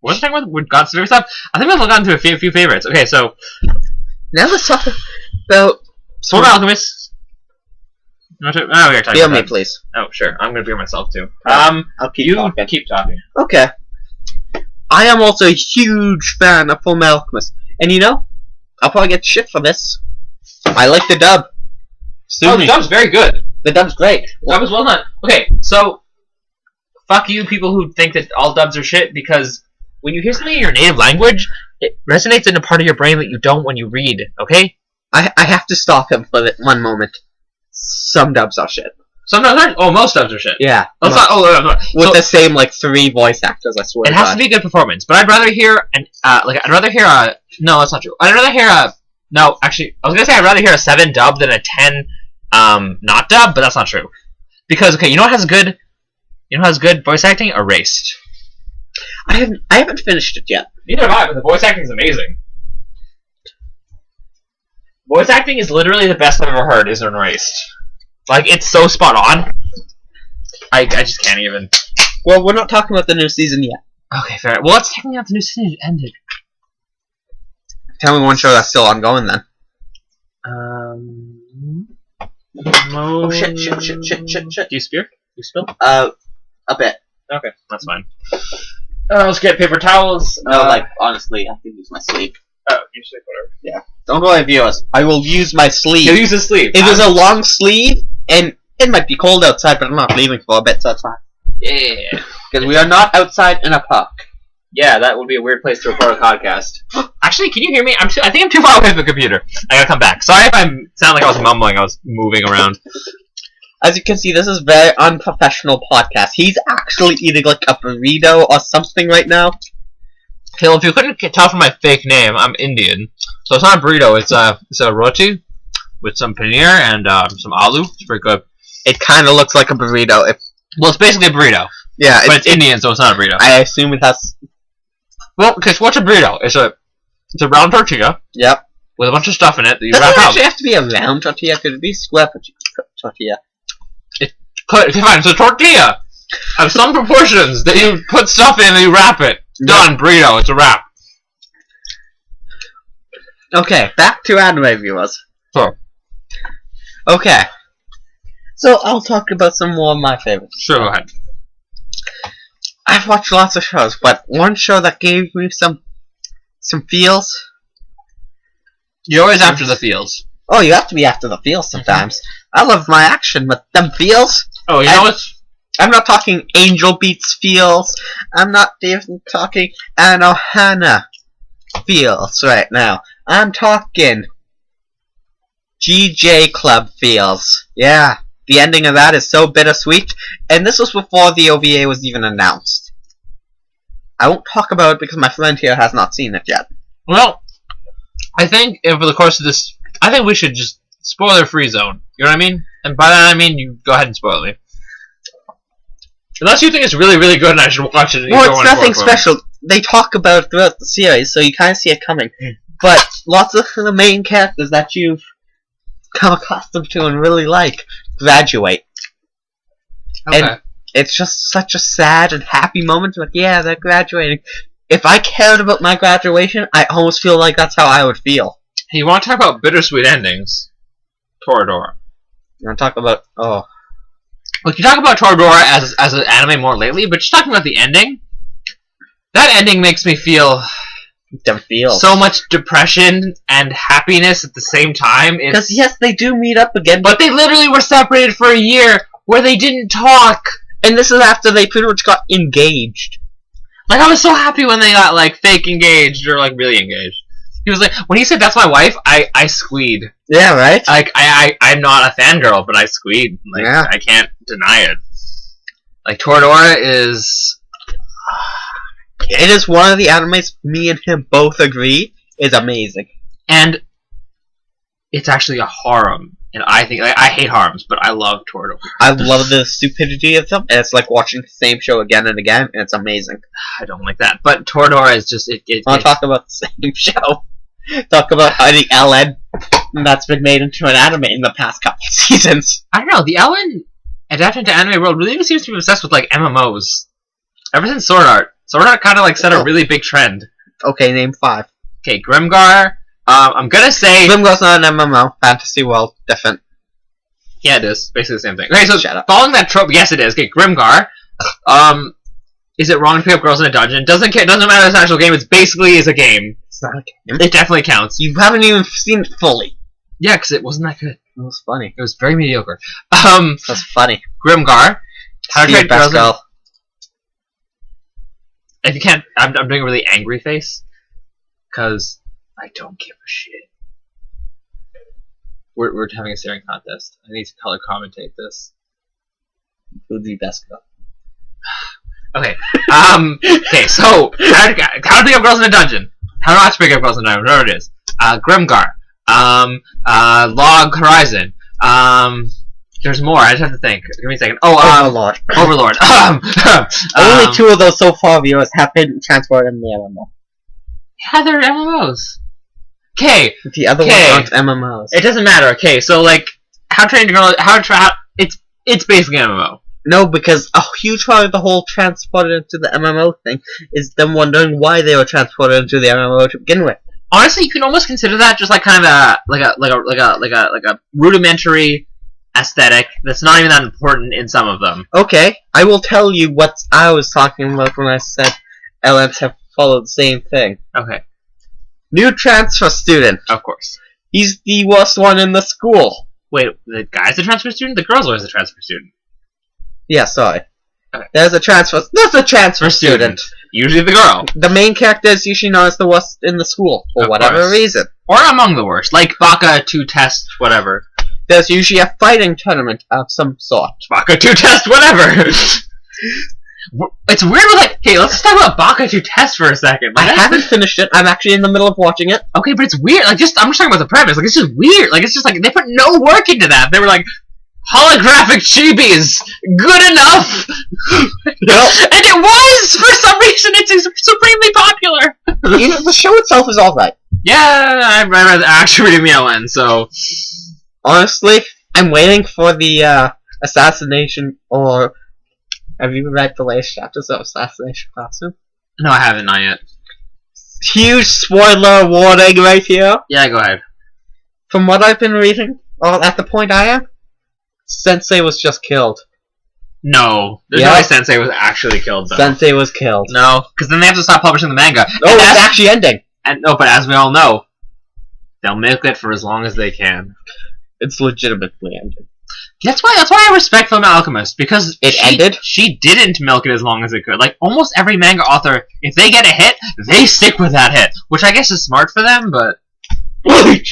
What was I talking about? With God's favorite stuff? I think we've gotten to a few favorites. Okay, so now let's talk about Sword Alchemist. Oh, okay, Feel me, please. Oh, sure. I'm gonna beer myself too. I'll keep talking. Keep talking. Okay. I am also a huge fan of Full Metal Alchemist, and you know, I'll probably get shit for this. I like the dub. The dub's very good. The dub's great. The dub is well done. Okay, so fuck you, people who think that all dubs are shit, because when you hear something in your native language, it resonates in a part of your brain that you don't when you read. Okay. I have to stop him for one moment. Some dubs are shit. Some dubs aren't. Oh, most dubs are shit. Yeah. Let's not. With the same like 3 voice actors, I swear. It has to be a good performance, but I'd rather hear I'd rather hear a. No, that's not true. I'd rather hear a. No, actually, I was gonna say I'd rather hear a 7 dub than a 10 not dub, but that's not true. Because okay, you know what has good voice acting? Erased. I haven't finished it yet. Neither have I, but the voice acting is amazing. Voice acting is literally the best I've ever heard. Is Erased. Like it's so spot on. I just can't even. Well, we're not talking about the new season yet. Okay, fair. Well, let's talk about the new season. It ended. Tell me one show that's still ongoing then. Oh shit. Do you spear? You spill? A bit. Okay, that's fine. Let's get paper towels. No, honestly, I have to use my sleeve. Oh, use sleeve, whatever. Yeah. Don't worry, viewers. I will use my sleeve. You'll use the sleeve. It is a long sleeve, and it might be cold outside, but I'm not leaving for a bit, so it's fine. Yeah. Because we are not outside in a park. Yeah, that would be a weird place to record a podcast. Actually, can you hear me? I think I'm too far away from the computer. I gotta come back. Sorry if I sound like I was mumbling. I was moving around. As you can see, this is a very unprofessional podcast. He's actually eating like a burrito or something right now. Okay, well, if you couldn't tell from my fake name, I'm Indian. So it's not a burrito. It's a roti with some paneer and some aloo. It's pretty good. It kind of looks like a burrito. Well, it's basically a burrito. Yeah, but it's Indian, so it's not a burrito. I assume it has. Well, because what's a burrito? It's a round tortilla. Yep. With a bunch of stuff in it that you wrap up. Doesn't actually have to be a round tortilla. Could it be square tortilla? Fine, it's a tortilla of some proportions that you put stuff in and you wrap it. Done, burrito. It's a wrap. Okay, back to anime viewers. Sure. Okay. So I'll talk about some more of my favorites. Sure, go ahead. I've watched lots of shows, but one show that gave me some feels. You're always after the feels. Oh, you have to be after the feels sometimes. I love my action, but them feels. Oh, you know what's? I'm not talking Angel Beats feels. I'm not even talking Anohana feels right now. I'm talking GJ Club feels. Yeah, the ending of that is so bittersweet, and this was before the OVA was even announced. I won't talk about it because my friend here has not seen it yet. Well, I think over the course of this, I think we should just spoiler-free zone. You know what I mean? And by that I mean you go ahead and spoil me. Unless you think it's really, really good and I should watch it. Well, it's nothing special. They talk about it throughout the series, so you kind of see it coming. But lots of the main characters that you've come accustomed to and really like graduate. Okay. And it's just such a sad and happy moment. Like, yeah, they're graduating. If I cared about my graduation, I almost feel like that's how I would feel. Hey, you want to talk about bittersweet endings? Toradora. You want to talk about... Oh. Look, you talk about Toradora as an anime more lately, but just talking about the ending, that ending makes me feel so much depression and happiness at the same time. Because yes, they do meet up again, but they literally were separated for a year where they didn't talk, and this is after they pretty much got engaged. Like, I was so happy when they got like fake engaged or like really engaged. He was like, when he said that's my wife, I squeed. Yeah, right? Like, I'm not a fangirl, but I squeed. Like, yeah. I can't deny it. Like, Toradora is... It is one of the animes me and him both agree is amazing. And it's actually a harem. And I think I hate Harms, but I love Toradora. I love the stupidity of them, and it's like watching the same show again and again, and it's amazing. I don't like that, but Toradora is just I'll talk about the same show. Talk about how the Ellen that's been made into an anime in the past couple of seasons. I don't know. The Ellen adaptation to anime world really seems to be obsessed with like MMOs. Ever since Sword Art kind of like set a really big trend. Okay, name 5. Okay, Grimgar. I'm gonna say Grimgar's not an MMO. Fantasy world, different. Yeah, it is basically the same thing. Okay, so Shut up. following that trope, yes, it is. Okay, Grimgar. Is it wrong to pick up girls in a dungeon? Doesn't matter if it's an actual game. It basically is a game. It's not a game. It definitely counts. You haven't even seen it fully. Yeah, because it wasn't that good. It was funny. It was very mediocre. That's funny. Grimgar. How to Steve Train Girls in... Pascal. If you can't, I'm doing a really angry face because I don't give a shit. We're having a staring contest. I need to color commentate this. Who'd be best girl? Okay. Okay. So how to pick up girls in a dungeon? How not to pick up girls in a dungeon? Whatever it is. Grimgar. Log Horizon. There's more. I just have to think. Give me a second. Oh, Overlord. Overlord. Only 2 of those so far viewers have been transported in the MMO. Yeah, they're MMOs. Okay. The other ones aren't MMOs. It doesn't matter. Okay, so like, it's basically an MMO. No, because a huge part of the whole transported into the MMO thing is them wondering why they were transported into the MMO to begin with. Honestly, you can almost consider that just like kind of a rudimentary aesthetic that's not even that important in some of them. Okay, I will tell you what I was talking about when I said LMs have followed the same thing. Okay. New transfer student. Of course. He's the worst one in the school. Wait, the guy's the transfer student? The girl's always the transfer student. Yeah, sorry. Okay. There's a transfer student. Usually the girl. The main character is usually known as the worst in the school, for whatever reason. Or among the worst. Like Baka 2 test, whatever. There's usually a fighting tournament of some sort. Baka 2 test, whatever. It's weird with like, hey, let's just talk about Baka 2 test for a second. Like, I haven't finished it. I'm actually in the middle of watching it. Okay, but it's weird. Like, I'm just talking about the premise. Like, it's just weird. Like, it's just like, they put no work into that. They were like, holographic chibis, good enough. Well, and it was, for some reason, it's supremely popular. You know, the show itself is alright. Yeah, I'm actually reading the LN, so... Honestly, I'm waiting for the, assassination, or... Have you read the latest chapters of Assassination Classroom? No, I haven't, not yet. Huge spoiler warning right here. Yeah, go ahead. From what I've been reading, or at the point I am, Sensei was just killed. No, there's no way Sensei was actually killed, though. Sensei was killed. No, because then they have to stop publishing the manga. Oh, it's actually ending. But as we all know, they'll milk it for as long as they can. It's legitimately ending. That's why I respect Fullmetal Alchemist, because ended? She didn't milk it as long as it could. Like, almost every manga author, if they get a hit, they stick with that hit. Which I guess is smart for them, but... Oh, it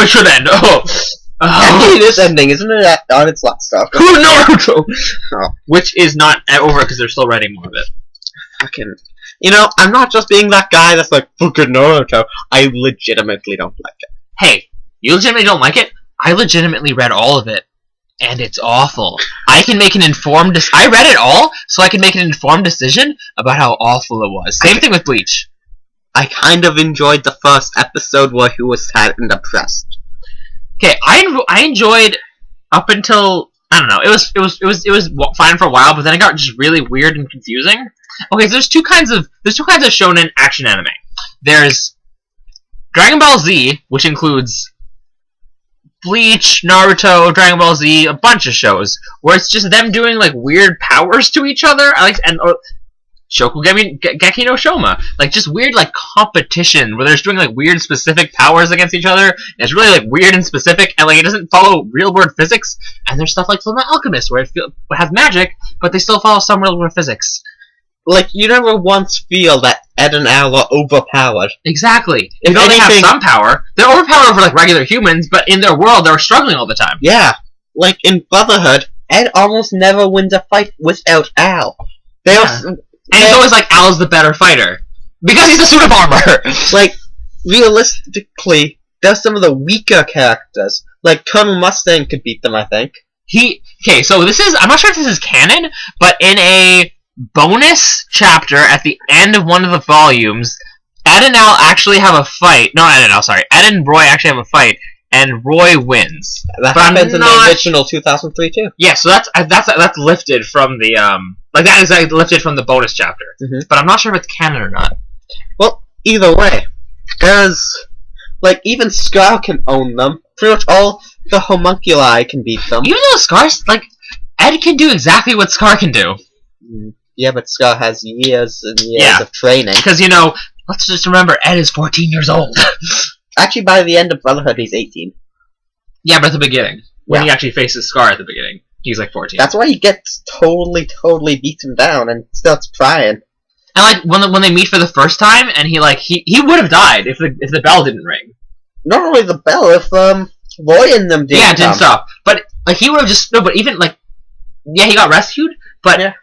should end. Actually, it is ending, isn't it? On its last stuff. Naruto! Oh. Which is not over, because they're still writing more of it. Fucking... You know, I'm not just being that guy that's like, fucking Naruto. I legitimately don't like it. Hey, you legitimately don't like it? I legitimately read all of it, and it's awful. I can make an informed... I read it all, so I can make an informed decision about how awful it was. Same thing with Bleach. I kind of enjoyed the first episode where he was sad and depressed. Okay, I enjoyed up until... I don't know. It was fine for a while, but then it got just really weird and confusing. Okay, so there's two kinds of shonen action anime. There's Dragon Ball Z, which includes Bleach, Naruto, Dragon Ball Z, a bunch of shows where it's just them doing like weird powers to each other. Shokugeki no Shoma, like just weird like competition where they're just doing like weird specific powers against each other. And it's really like weird and specific, and like it doesn't follow real world physics. And there's stuff like Fullmetal Alchemist where it has magic, but they still follow some real world physics. Like, you never once feel that Ed and Al are overpowered. Exactly. If they have some power, they're overpowered over like regular humans, but in their world they're struggling all the time. Yeah. Like in Brotherhood, Ed almost never wins a fight without Al. And he's always like, Al's the better fighter. Because he's a suit of armor. Like, realistically, there's some of the weaker characters. Like, Colonel Mustang could beat them, I think. Okay, so I'm not sure if this is canon, but in a bonus chapter at the end of one of the volumes, Ed and Al actually have a fight. No, Ed and Al, sorry. Ed and Roy actually have a fight, and Roy wins. That happens in the original 2003 too. Yeah, so that's lifted from the that is lifted from the bonus chapter. But I'm not sure if it's canon or not. Well, either way, there's like even Scar can own them. Pretty much all the homunculi can beat them. Even though Scar's Ed can do exactly what Scar can do. Yeah, but Scar has years and years of training. Because let's just remember, Ed is 14 years old. Actually, by the end of Brotherhood, he's 18. Yeah, but at the beginning, when he actually faces Scar at the beginning, he's like 14. That's why he gets totally beats him down and starts crying. And when they meet for the first time, and he would have died if the bell didn't ring. Not only the bell, if Roy and them didn't. Yeah, it didn't stop. But he would have just no. But even he got rescued. But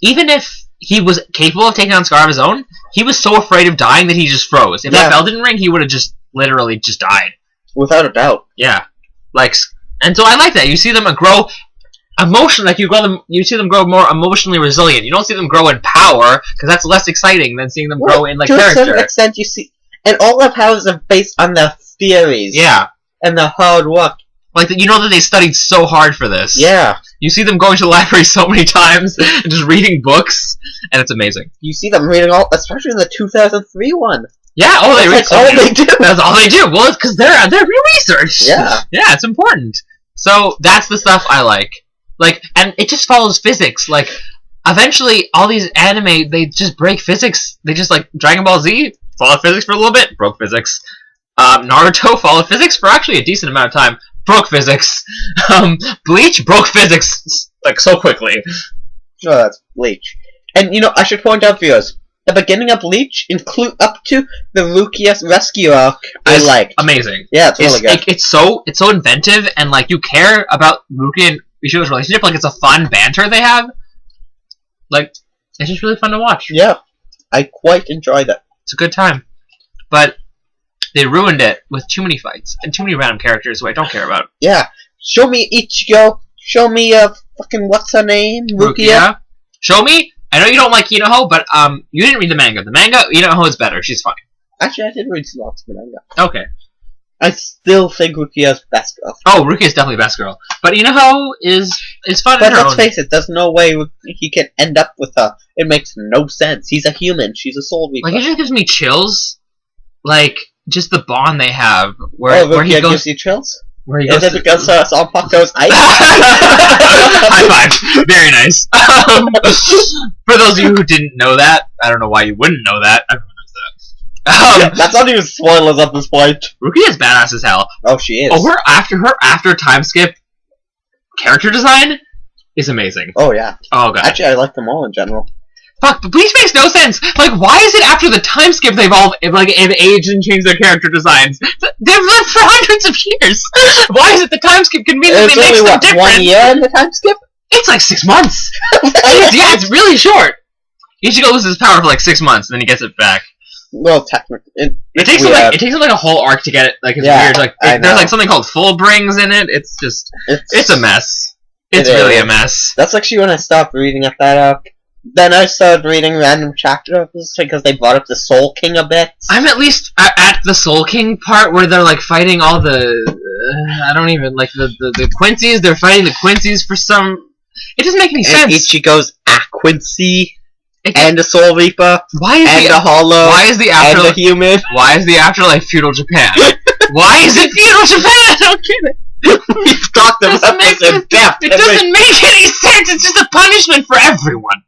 even if he was capable of taking on Scar of his own, he was so afraid of dying that he just froze. If that bell didn't ring, he would have just literally just died. Without a doubt. Yeah, and so I like that. You see them grow emotionally. You see them grow more emotionally resilient. You don't see them grow in power because that's less exciting than seeing them grow in character. To a certain extent, you see, and all their powers are based on their theories. Yeah, and their hard work. That they studied so hard for this. Yeah. You see them going to the library so many times and just reading books, and it's amazing. You see them reading especially in the 2003 one. Yeah, they read all they do. That's all they do. Well, it's because they're real research. Yeah. Yeah, it's important. So that's the stuff I like. And it just follows physics. Eventually, all these anime, they just break physics. They just, Dragon Ball Z, followed physics for a little bit, broke physics. Naruto followed physics for actually a decent amount of time, broke physics. Bleach broke physics, so quickly. Oh, that's Bleach. And, I should point out, viewers, the beginning of Bleach include up to the Rukia's rescue arc. I liked. Amazing. Yeah, it's really good. It's so inventive, and you care about Rukia and Ishido's relationship. It's a fun banter they have. It's just really fun to watch. Yeah, I quite enjoyed it. It's a good time, but they ruined it with too many fights and too many random characters who I don't care about. Yeah, show me Ichigo. Show me fucking what's her name? Rukia. Show me. I know you don't like Inoho, but you didn't read the manga. The manga, Inoho is better. She's funny. Actually, I did read lots of the manga. Okay. I still think Rukia's best girl. Oh, Rukia's definitely best girl. But Inoho is fun. But let's face it, there's no way he can end up with her. It makes no sense. He's a human. She's a soul reaper. It just gives me chills. Just the bond they have. Where he gives you chills? Where he goes Is it because Sonpak goes ice? High five. Very nice. For those of you who didn't know that, I don't know why you wouldn't know that. Everyone knows that. That's not even spoilers at this point. Rukia is badass as hell. Oh, she is. Oh, her after time skip character design is amazing. Oh, yeah. Oh, God. Actually, I like them all in general. Fuck, but Bleach makes no sense. Why is it after the time skip they've all aged and changed their character designs? They've lived for hundreds of years. Why is it the time skip conveniently makes them different? 1 year in the time skip? It's 6 months. Yeah, it's really short. Ichigo loses his power for 6 months, and then he gets it back. Well, technically, it takes him a whole arc to get it. It's weird. There's something called full brings in it. It's just it's a mess. It's really a mess. That's actually when I stopped reading at that arc. Then I started reading random chapters because they brought up the Soul King a bit. I'm at least at the Soul King part where they're fighting all the I don't even the Quincy's. They're fighting the Quincy's for some. It doesn't make any sense. Ichigo's a Quincy and a Soul Reaper. Why is a Hollow? Why is the afterlife and a human? Why is the afterlife feudal Japan? Why is it feudal Japan? I don't get it. We've talked about this in depth. It doesn't make any sense. It's just a punishment for everyone.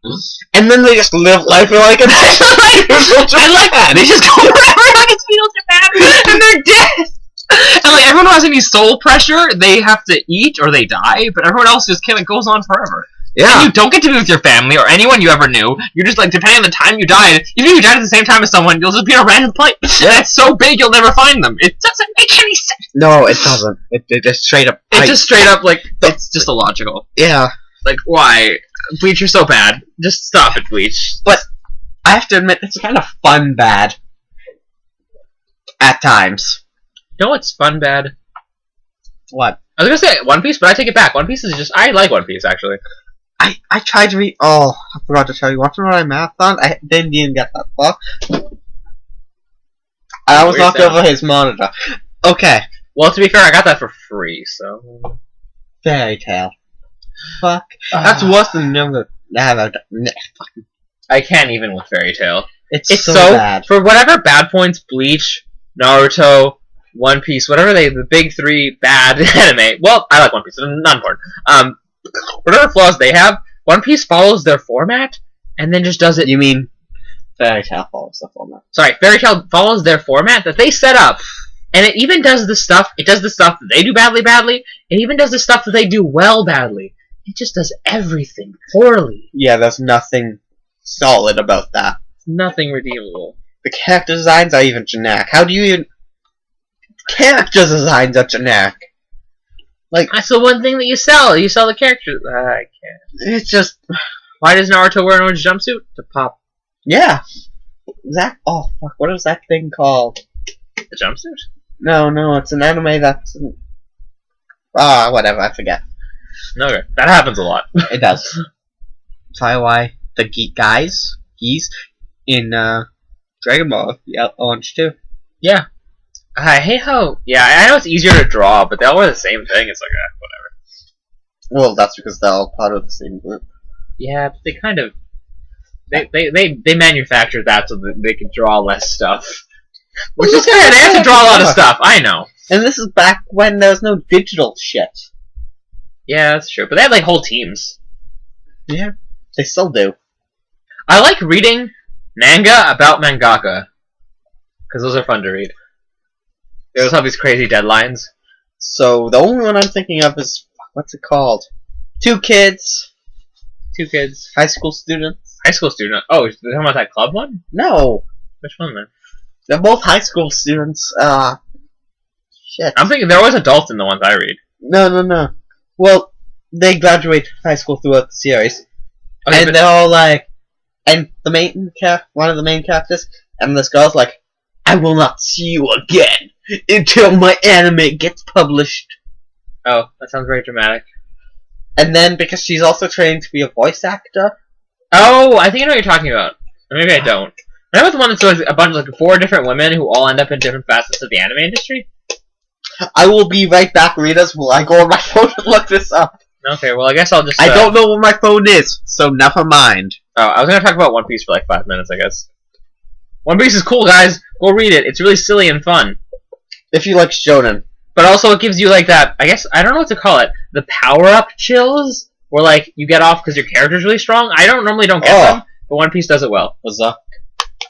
And then they just live life like it's I like that. They just go forever like it's feudal Japan, and they're dead. And everyone who has any soul pressure, they have to eat or they die. But everyone else just goes on forever. Yeah. And you don't get to be with your family or anyone you ever knew. You're just depending on the time you died. Even if you died at the same time as someone, you'll just be in a random place. Yeah. It's so big you'll never find them. It doesn't make any sense. No, it doesn't. It just straight up. It's just straight up it's just illogical. Yeah. Why? Bleach, you're so bad. Just stop it, Bleach. But I have to admit, it's kind of fun bad. At times. You know what's fun bad? What? I was gonna say One Piece, but I take it back. One Piece is just I like One Piece actually. I tried to read. Oh, I forgot to tell you. Want to know what I marathon? I didn't even get that far. I almost knocked over his monitor. Okay. Well, to be fair, I got that for free, so. Fairy Tail. Fuck. That's worse than never. I can't even with Fairy Tail. It's so bad. For whatever bad points, Bleach, Naruto, One Piece, whatever the big three bad anime. Well, I like One Piece, not important. Whatever flaws they have, One Piece follows their format and then just does it. You mean Fairy Tail follows the format? Sorry, Fairy Tail follows their format that they set up, and it even does the stuff. It does the stuff that they do badly. It even does the stuff that they do well badly. It just does everything poorly. Yeah, there's nothing solid about that. Nothing redeemable. The character designs are even generic. How do you even... Character designs are generic. Like, that's the one thing that you sell. You sell the characters. I can't. It's just... Why does Naruto wear an orange jumpsuit? To pop. Yeah. Oh, fuck. What is that thing called? The jumpsuit? No. It's an anime that's... whatever. I forget. Okay. That happens a lot. It does. Tell you why the he's in Dragon Ball, yeah, orange too. Yeah. I hate how... Yeah, I know it's easier to draw, but they all wear the same thing. It's like, whatever. Well, that's because they're all part of the same group. Yeah, but they kind of... They manufacture that so that they can draw less stuff. Which is fair. They have to draw a lot of stuff. I know. And this is back when there was no digital shit. Yeah, that's true. But they had, like, whole teams. Yeah. They still do. I like reading manga about mangaka. Because those are fun to read. They always have these crazy deadlines. So, the only one I'm thinking of is... What's it called? Two kids. High school students. High school student? Oh, you're talking about that club one? No. Which one, then? They're both high school students. Shit. I'm thinking they're always adults in the ones I read. No. Well, they graduate high school throughout the series. Okay, and they're all like... And one of the main characters, and this girl's like, I will not see you again until my anime gets published. Oh, that sounds very dramatic. And then, because she's also training to be a voice actor... Oh, I think I know what you're talking about. Or maybe I don't. I know the one that's like a bunch of 4 different women who all end up in different facets of the anime industry. I will be right back, readers. Will I go on my phone and look this up? Okay, well, I guess I'll just... I don't know where my phone is, so never mind. Oh, I was going to talk about One Piece for like 5 minutes, I guess. One Piece is cool, guys. Go read it. It's really silly and fun. If you like shonen. But also it gives you like that, I guess, I don't know what to call it, the power-up chills, where like you get off because your character's really strong. I normally don't get them, but One Piece does it well. Berserk.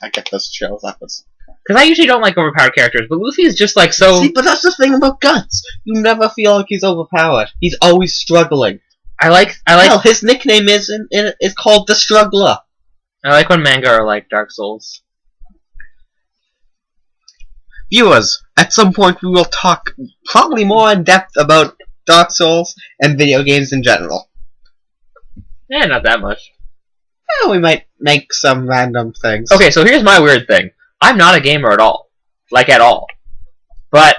I get those chills. Because I usually don't like overpowered characters, but Luffy is just like so... See, but that's the thing about Guts. You never feel like he's overpowered. He's always struggling. I like... Hell, his nickname is called the Struggler. I like when manga are like Dark Souls. Viewers, at some point we will talk probably more in depth about Dark Souls and video games in general. Yeah, not that much. Yeah, we might make some random things. Okay, so here's my weird thing. I'm not a gamer at all. Like, at all. But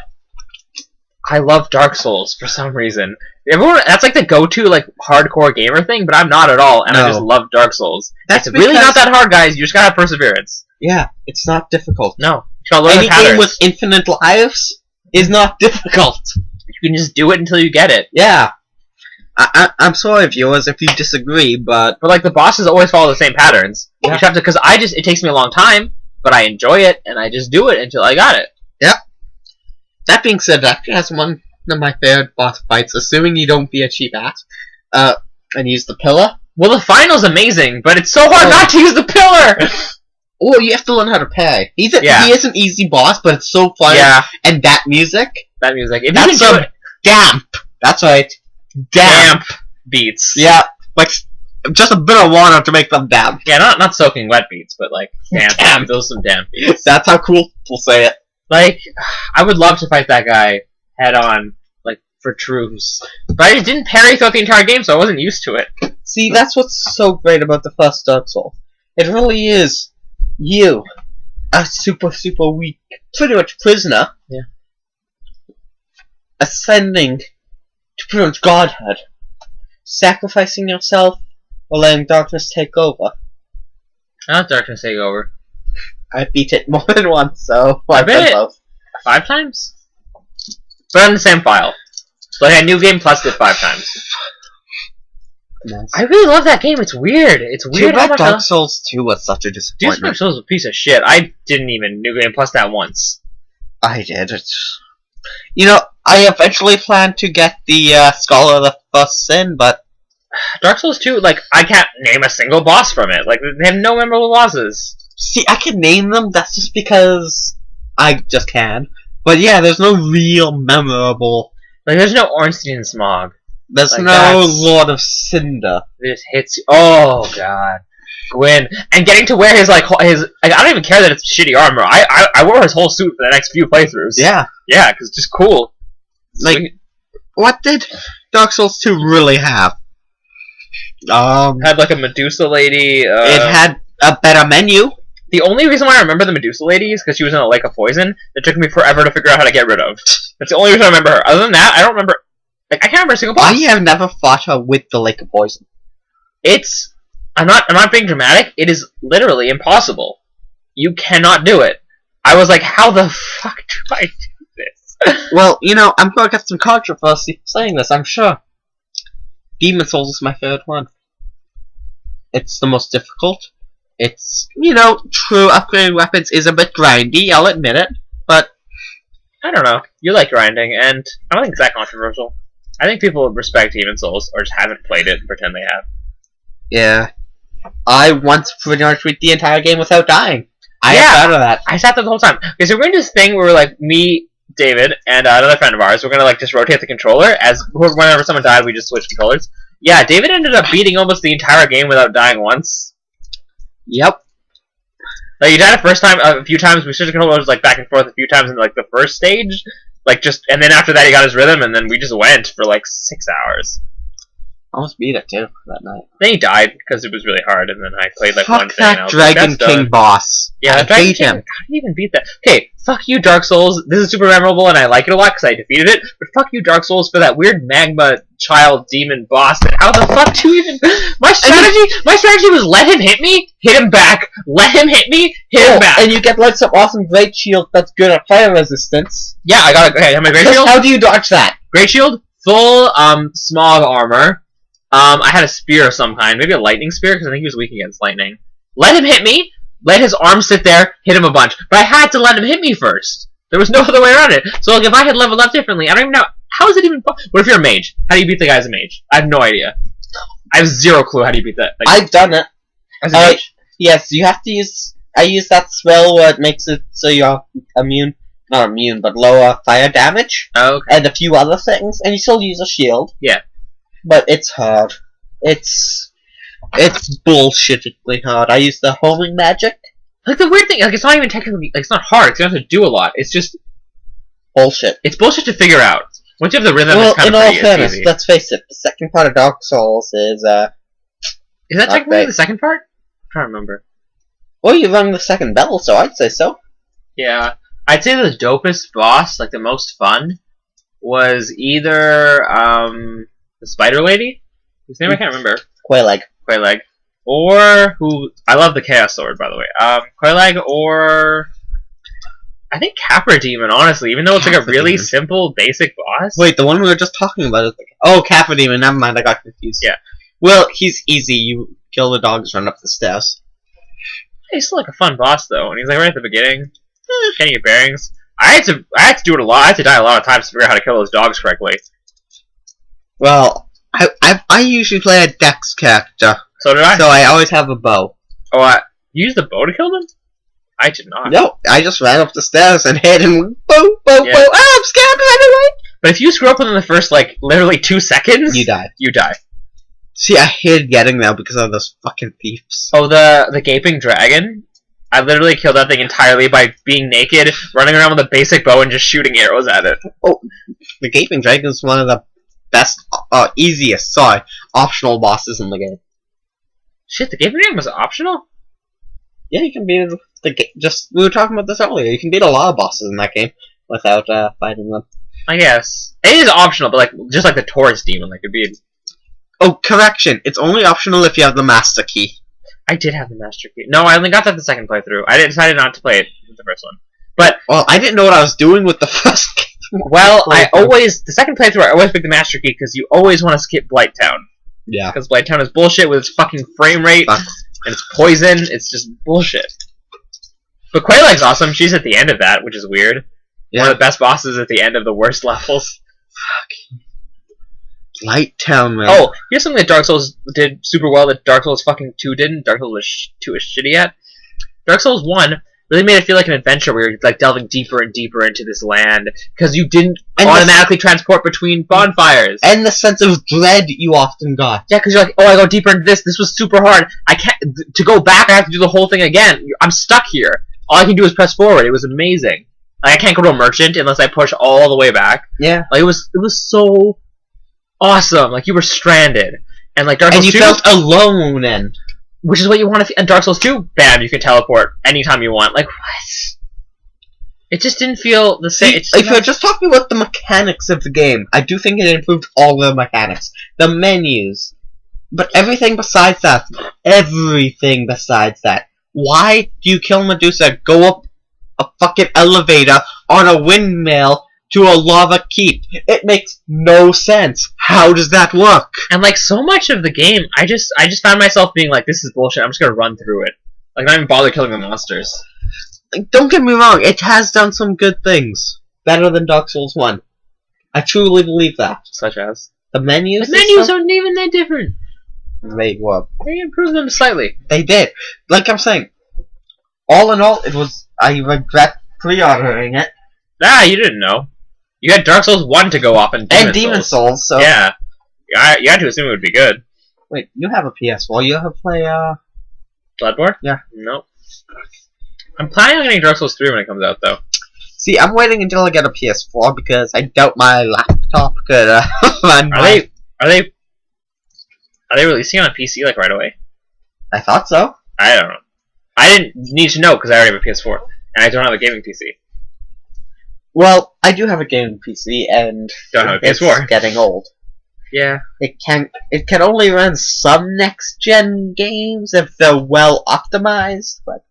I love Dark Souls for some reason. Everyone, that's like the go-to like hardcore gamer thing, but I'm not at all, and I just love Dark Souls. It's really not that hard, guys. You just gotta have perseverance. Yeah, it's not difficult. No. You gotta learn Any game with infinite lives is not difficult. You can just do it until you get it. Yeah. I'm sorry, viewers, if you disagree, but like the bosses always follow the same patterns. Yeah. You just have to, because it takes me a long time, but I enjoy it, and I just do it until I got it. Yep. That being said, that has one of my favorite boss fights, assuming you don't be a cheap ass, and use the pillar. Well, the final's amazing, but it's so hard not to use the pillar! Oh, you have to learn how to pay. He is an easy boss, but it's so fun. Yeah. And that music. If that's you some damp. That's right. Damp beats. Yeah, like just a bit of water to make them damp. Yeah, not soaking wet beats, but like damp. Those some damp beats. That's how cool people say it. Like, I would love to fight that guy head on, like for truce, but I just didn't parry throughout the entire game, so I wasn't used to it. See, that's what's so great about the first Dark Souls. It really is you, a super weak, pretty much prisoner, yeah, ascending to promote godhood. Sacrificing yourself or letting darkness take over. Not Darkness Take Over. I beat it more than once, so I I've beat done it both. 5 times? But on the same file. So I had New Game Plus it 5 times. Nice. I really love that game. It's weird. It's weird how much Dark Souls 2 was such a Dude, disappointment. Dark Souls was a piece of shit. I didn't even New Game Plus that once. I did. You know, I eventually planned to get the Scholar of the First Sin, but Dark Souls 2, like, I can't name a single boss from it. Like, they have no memorable bosses. see, I can name them. That's just because I just can. But yeah, there's no real memorable. Like, there's no Ornstein Smog. There's Like, no that's- Lord of Cinder. It just hits you. Oh, God. Gwyn. And getting to wear his, like, I don't even care that it's shitty armor. I wore his whole suit for the next few playthroughs. Yeah. Yeah, because it's just cool. Like, what did Dark Souls 2 really have? Had, like, a Medusa lady. It had a better menu. The only reason why I remember the Medusa lady is because she was in a lake of poison that took me forever to figure out how to get rid of. That's the only reason I remember her. Other than that, I don't remember. Like, I can't remember a single boss. I have never fought her with the Lake of Poison. It's. I'm not being dramatic. It is literally impossible. You cannot do it. I was like, how the fuck do I do this? Well, you know, I'm gonna get some controversy for saying this, I'm sure. Demon Souls is my favorite one. It's the most difficult. It's, you know, true, upgrading weapons is a bit grindy, I'll admit it, but I don't know. You like grinding, and I don't think it's that controversial. I think people respect Demon Souls or just haven't played it and pretend they have. yeah. I once pretty much beat the entire game without dying. I Yeah. am proud of that. I sat there the whole time. Okay, so we're going to do this thing where, like, me, David, and another friend of ours, we're going to, like, just rotate the controller. Whenever someone died, we just switch controllers. Yeah, David ended up beating almost the entire game without dying once. Yep. Like, he died a few times. We switched controllers, like, back and forth a few times in, like, the first stage. Like, and then after that, he got his rhythm, and then we just went for, like, 6 hours. Almost beat it, too, that night. Then he died, because it was really hard, and then I played, like, Fuck one thing, and I that was like, Dragon that's King done. boss. Yeah, I that Dragon hate King, him. how did you even beat that? Okay, fuck you, Dark Souls. This is super memorable, and I like it a lot because I defeated it. But fuck you, Dark Souls, for that weird magma child demon boss. How the fuck do you even? My strategy was let him hit me, hit him back, let him hit me, hit him back. And you get like some awesome great shield that's good at fire resistance. Yeah, I got okay. I have my great Just shield. how do you dodge that? Great shield, full smog armor. I had a spear of some kind, maybe a lightning spear because I think he was weak against lightning. Let him hit me. Let his arm sit there, hit him a bunch. But I had to let him hit me first. There was no other way around it. So like, if I had leveled up differently, I don't even know. How is it even... What if you're a mage? How do you beat the guy as a mage? I have no idea. I have zero clue how do you beat that. Like, I've done it. as a mage? Yes, you have to use... I use that spell where it makes it so you're immune... Not immune, but lower fire damage. Oh, okay. And a few other things. And you still use a shield. Yeah. But it's hard. It's bullshittingly hard. I use the homing magic. Like, the weird thing, like, it's not even technically... Like, it's not hard, because you don't have to do a lot. It's just... Bullshit. It's bullshit to figure out. Once you have the rhythm, Well, it's kind in of all pretty fairness, easy. let's face it, the second part of Dark Souls is, Is that not technically bad. the second part? I'm trying to remember. well, you rung the second bell, so I'd say so. Yeah. I'd say the dopest boss, like the most fun, was either the Spider Lady, whose name I can't remember, Quayleg. Quayleg, or who I love the Chaos Sword, by the way. Quayleg or I think Capra Demon, honestly, even though it's like a Capra really Demon. simple, basic boss. Wait, the one we were just talking about is like, oh, Kappa Demon, never mind, I got confused. Yeah. Well, he's easy, you kill the dogs, run up the stairs. He's still like a fun boss though, and he's like right at the beginning, getting your bearings. I had to do it a lot. I had to die a lot of times to figure out how to kill those dogs correctly. Well, I usually play a Dex character, So did I. so I always have a bow. Oh, you used the bow to kill them? I did not. No, I just ran up the stairs and hit and boom, boom, Yeah. boom. Ah, I'm scared anyway. But if you screw up within the first, like, literally 2 seconds, You die. You die. See, I hated getting there because of those fucking thieves. Oh, the gaping dragon? I literally killed that thing entirely by being naked, running around with a basic bow, and just shooting arrows at it. The Gaping Dragon is one of the best, optional bosses in the game. Shit, the gaping dragon was optional? Yeah, you can beat it. We were talking about this earlier. You can beat a lot of bosses in that game without fighting them. I guess it is optional, but like just like the Taurus demon, like it'd be. Oh, correction. It's only optional if you have the master key. I did have the master key. No, I only got that the second playthrough. I decided not to play it with the first one. But well, I didn't know what I was doing with the first game. Well, the second playthrough I always pick the master key because you always want to skip Blighttown. Yeah. Because Blighttown is bullshit with its fucking frame rate and its poison. It's just bullshit. But Quaylag's awesome. She's at the end of that, which is weird. Yeah. One of the best bosses at the end of the worst levels. Fuck. Blighttown, man. Oh, here's something that Dark Souls did super well that Dark Souls fucking 2 didn't. Dark Souls 2 is shitty at. Dark Souls 1 really made it feel like an adventure where you're like delving deeper and deeper into this land because you didn't automatically transport between bonfires. And the sense of dread you often got. Yeah, because you're like, oh, I go deeper into this. This was super hard. I can't to go back. I have to do the whole thing again. I'm stuck here. All I can do is press forward. It was amazing. Like, I can't go to a merchant unless I push all the way back. Yeah. Like it was so awesome. Like you were stranded, and like Dark Souls 2, felt alone, and which is what you want to. And Dark Souls 2, bam, you can teleport anytime you want. Like what? It just didn't feel the same. See, if you're just talking about the mechanics of the game, I do think it improved all the mechanics, the menus, but everything besides that. Why do you kill Medusa? Go up a fucking elevator on a windmill to a lava keep. It makes no sense. How does that work? And like so much of the game, I just found myself being like, this is bullshit. I'm just gonna run through it. Like not even bother killing the monsters. Like, don't get me wrong, it has done some good things. Better than Dark Souls 1. I truly believe that. Such as the menus. The menus aren't even that different. They were. They improved them slightly. They did. Like I'm saying, all in all, it was. I regret pre-ordering it. Ah, you didn't know. You had Dark Souls 1 to go off and Demon Souls. So yeah, you had to assume it would be good. Wait, you have a PS4? You have play Bloodborne? Yeah. Nope. I'm planning on getting Dark Souls 3 when it comes out, though. See, I'm waiting until I get a PS4 because I doubt my laptop could run. Are they releasing it on PC like right away? I thought so. I don't know. I didn't need to know because I already have a PS4 and I don't have a gaming PC. Well, I do have a gaming PC and don't have a it's PS4. Getting old. Yeah. It can only run some next gen games if they're well optimized, but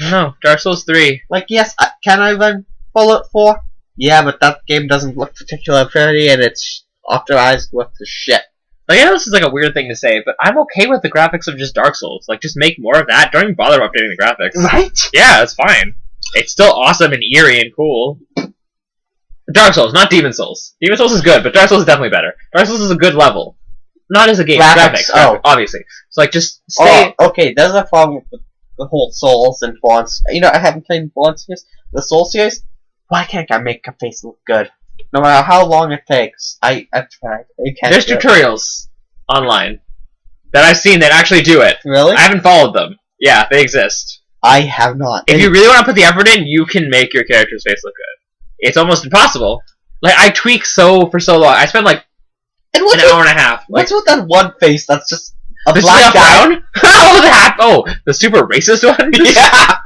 no, Dark Souls 3. Like yes, can I run Fallout 4? Yeah, but that game doesn't look particularly pretty and it's optimized with the shit. Like, I know this is like a weird thing to say, but I'm okay with the graphics of just Dark Souls. Like, just make more of that. Don't even bother updating the graphics. Right? Yeah, it's fine. It's still awesome and eerie and cool. Dark Souls, not Demon Souls. Demon Souls is good, but Dark Souls is definitely better. Dark Souls is a good level. Not as a game. Graphics, obviously. So, like, just stay... Oh, okay, there's a problem with the whole Souls and Fallen... You know, I haven't played Fallen series. The Soul series, why can't I make a face look good? No matter how long it takes, I've tried. There's tutorials online that I've seen that actually do it. Really? I haven't followed them. Yeah, they exist. I have not. If you really want to put the effort in, you can make your character's face look good. It's almost impossible. Like, I tweak for so long. I spent like an hour and a half. What's with that one face that's just a the black guy? The super racist one? Yeah.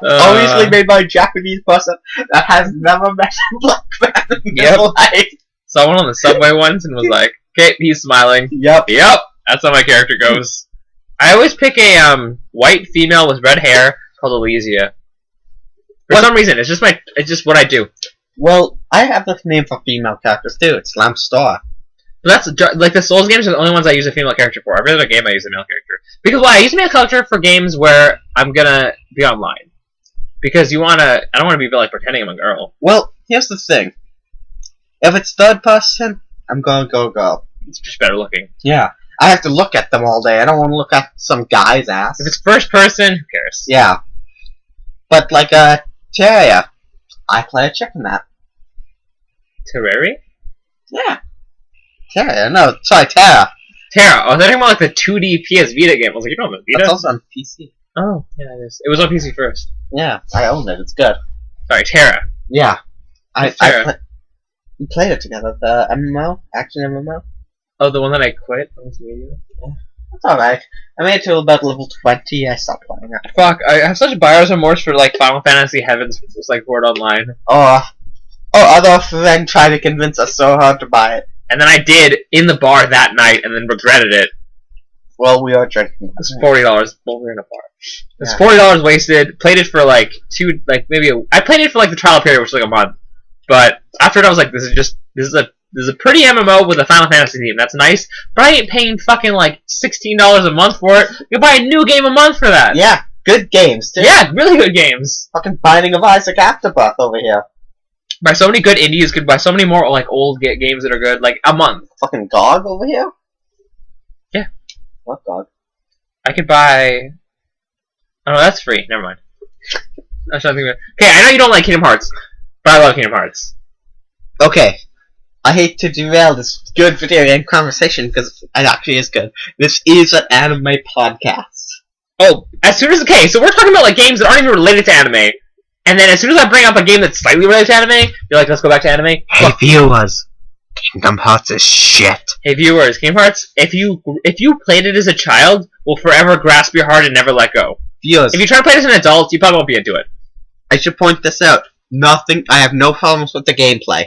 Obviously made by a Japanese person that has never met a black man in their life. Someone on the subway once and was like, okay, he's smiling. Yep. That's how my character goes. I always pick a white female with red hair called Elysia. For some reason, it's just what I do. Well, I have this name for female characters too. It's Lamp Star. But that's like the Souls games are the only ones I use a female character for. Every other game I use a male character. Because why? I use a male character for games where I'm gonna be online. Because I don't wanna be like pretending I'm a girl. Well, here's the thing. If it's third person, I'm gonna go girl. It's just better looking. Yeah. I have to look at them all day. I don't want to look at some guy's ass. If it's first person, who cares? Yeah. But like Terraria, I play a chick in that. Terraria? Yeah. Terraria, no, sorry, Terra. Terra. I was talking about like the 2D PS Vita game. I was like, you don't have a Vita? That's also on PC. Oh, yeah, it is. It was on PC first. Yeah, I own it. It's good. Sorry, Terra. Yeah. We played it together. The MMO? Action MMO? Oh, the one that I quit on this video? Yeah. It's alright. I made it to about level 20, I stopped playing it. Fuck, I have such buyer's remorse for like Final Fantasy Heavens, it's like Word Online. Oh, other friend tried to convince us so hard to buy it. And then I did in the bar that night, and then regretted it. Well, we are drinking. It's $40. Well, we're in a bar. It's Yeah. $40 wasted. Played it for like I played it for like the trial period, which was like a month. But after it, I was like, this is a pretty MMO with a Final Fantasy theme. That's nice, but I ain't paying fucking like $16 a month for it. You buy a new game a month for that. Yeah, good games, too. Yeah, really good games. Fucking Binding of Isaac Afterbirth over here. Buy so many good indies. Could buy so many more like old games that are good. Like a month. Fucking GOG over here? Yeah. What GOG? I could buy. Oh no, that's free. Never mind. I was trying to think of it. Okay, I know you don't like Kingdom Hearts, but I love Kingdom Hearts. Okay. I hate to derail this good video game conversation because it actually is good. This is an anime podcast. Oh, as soon as okay, so we're talking about like games that aren't even related to anime, and then as soon as I bring up a game that's slightly related to anime, you're like, let's go back to anime. Hey viewers, Kingdom Hearts is shit. Hey viewers, Kingdom Hearts, if you played it as a child, will forever grasp your heart and never let go. Viewers, If you try to play it as an adult, you probably won't be into it. I should point this out. I have no problems with the gameplay.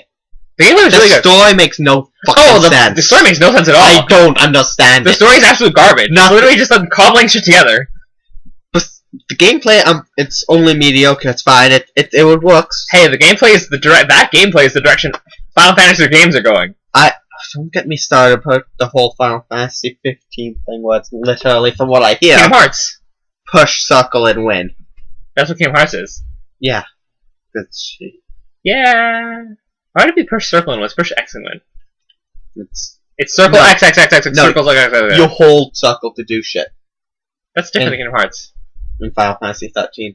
The gameplay is The really good. story makes no fucking sense. The story makes no sense at all. I don't understand The it. story is absolute garbage. It's literally just them cobbling shit together. But the gameplay, it's only mediocre. It's fine. It works. Hey, the gameplay is that gameplay is the direction Final Fantasy games are going. Don't get me started about the whole Final Fantasy 15 thing where it's literally, from what I hear, Kingdom Hearts. push, circle, and win. That's what Kingdom Hearts is. Yeah. That's shit. Yeah. Why would it be push circle and win? It's push X and win. It's It's circle No. X X X X No. circles X X X. you hold circle to do shit That's different than Kingdom Hearts. in Final Fantasy 13.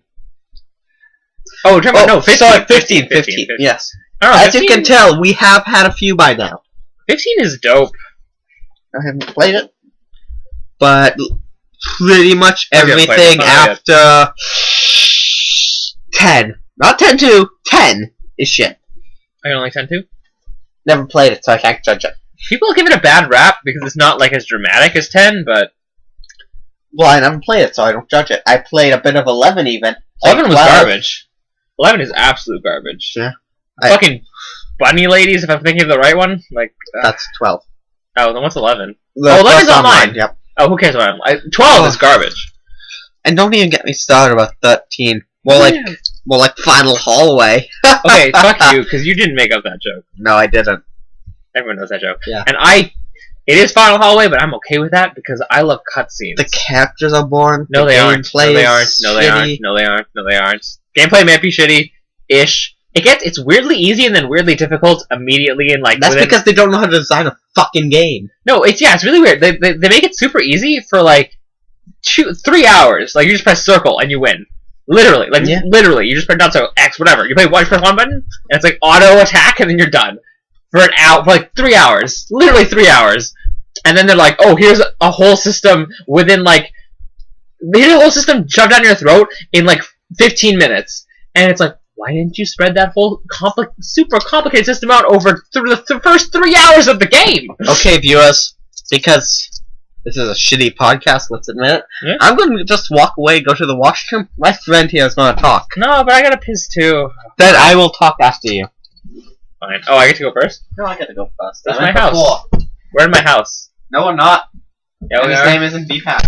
Oh, we're talking about no 15. Sorry, 15. Yes. I don't know, As you can tell, we have had a few by now. 15 is dope. I haven't played it, but pretty much I haven't played it, everything it's not after 10, not 10-2, 10 is shit. I don't like 10 too. Never played it, so I can't judge it. People give it a bad rap because it's not like as dramatic as 10, but Well, I never played it, so I don't judge it. I played a bit of 11 even. 11 was 12. garbage. 11 is absolute garbage. Yeah. Fucking bunny ladies, if I'm thinking of the right one. Like, That's 12. oh, then what's 11? The 11's first online. Yep. Oh, who cares about it? 12 is garbage. And don't even get me started about 13. More like Final Hallway. Okay, fuck you, because you didn't make up that joke. No, I didn't. Everyone knows that joke. Yeah. And it is Final Hallway, but I'm okay with that because I love cutscenes. The characters are boring. No, the they aren't. gameplay No, they aren't. is No, they aren't. shitty. No, they aren't. No, they aren't. Gameplay might be shitty-ish. It's weirdly easy and then weirdly difficult immediately, and like That's because they don't know how to design a fucking game. no, it's really weird. They make it super easy for like 3 hours. Like you just press circle and you win. Literally, literally, you just press down so X whatever. You press one button and it's like auto attack and then you're done for an hour, for like 3 hours. Literally 3 hours. And then they're like, oh, here's a whole system within like here's a whole system shoved down your throat in like 15 minutes, and it's like, why didn't you spread that whole super complicated system out over the first 3 hours of the game? Okay, viewers, because this is a shitty podcast, let's admit it. Yeah. I'm going to just walk away, go to the washroom. My friend here is going to talk. No, but I gotta piss too. Then I will talk after you. Fine. Oh, I get to go first? No, I get to go first. That's my house. We're in my house. No, we're not. Yeah, And we his are. name isn't Deepak.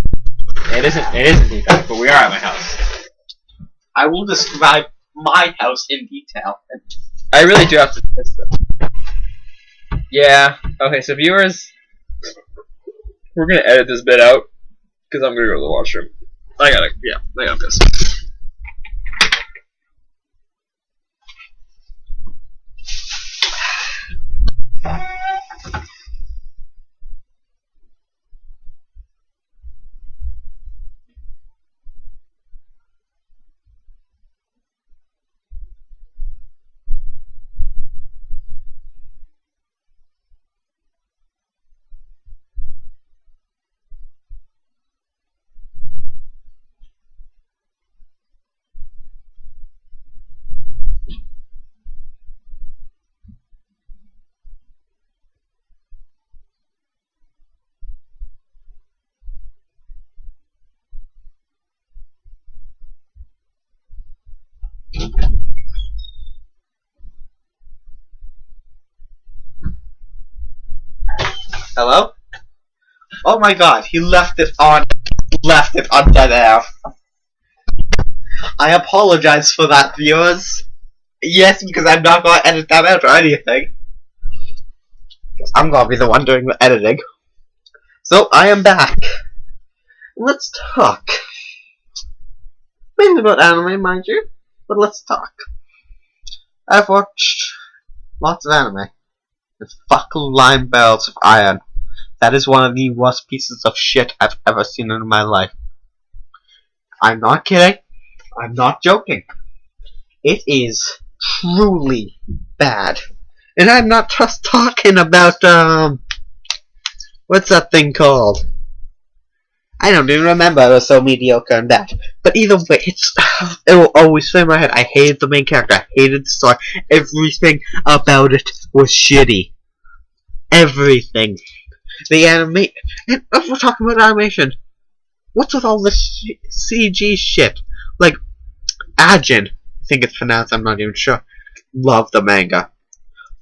It isn't Deepak, but we are at my house. I will describe my house in detail. I really do have to piss though. Yeah. Okay, so viewers, we're gonna edit this bit out because I'm gonna go to the washroom. I gotta piss. Hello? Oh my god, he left it on dead air. I apologize for that, viewers. Yes, because I'm not gonna edit that out or anything. I'm gonna be the one doing the editing. So, I am back. Let's talk. Mainly about anime, mind you, but let's talk. I've watched lots of anime. The fucking Lime Bells of Iron. That is one of the worst pieces of shit I've ever seen in my life. I'm not kidding. I'm not joking. It is truly bad. And I'm not just talking about, what's that thing called? I don't even remember. It was so mediocre and bad. But either way, it will always stay in my head. I hated the main character. I hated the story. Everything about it was shitty. Everything. The anime. And if we're talking about animation, what's with all this CG shit? Like, Ajin, I think it's pronounced, I'm not even sure. Love the manga.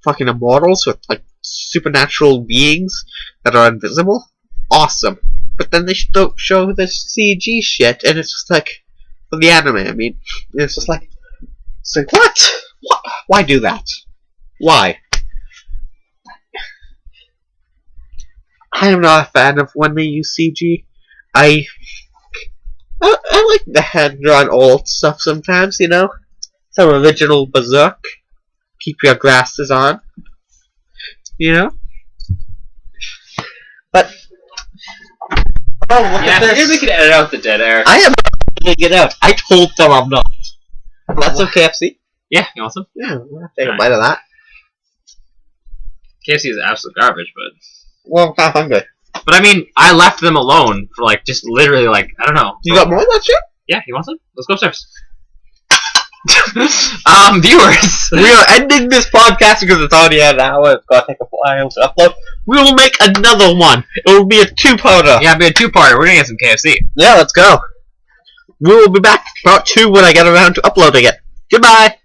Fucking immortals with, like, supernatural beings that are invisible. Awesome. But then they don't show this CG shit, and it's just like, for the anime, I mean, it's like, what? Why do that? Why? I am not a fan of when they use CG. I like the hand-drawn old stuff sometimes, you know? Some original Berserk. Keep your glasses on. You know? But, oh, look at this. Maybe we can edit out the dead air. I am not editing it out. I told them I'm not. That's some KFC? Yeah, you want some? Yeah, we'll take a bite of that. KFC is absolute garbage, but... Well, I'm kind of hungry. But I mean, I left them alone for like, just literally like, I don't know. You got more of that shit? Yeah, you want some? Let's go upstairs. Viewers! We are ending this podcast because it's already an hour. It's gonna take a while to upload. We will make another one. It will be a two-parter. Yeah, it'll be a two-parter. We're gonna get some KFC. Yeah, let's go. We will be back part 2 when I get around to uploading it. Goodbye!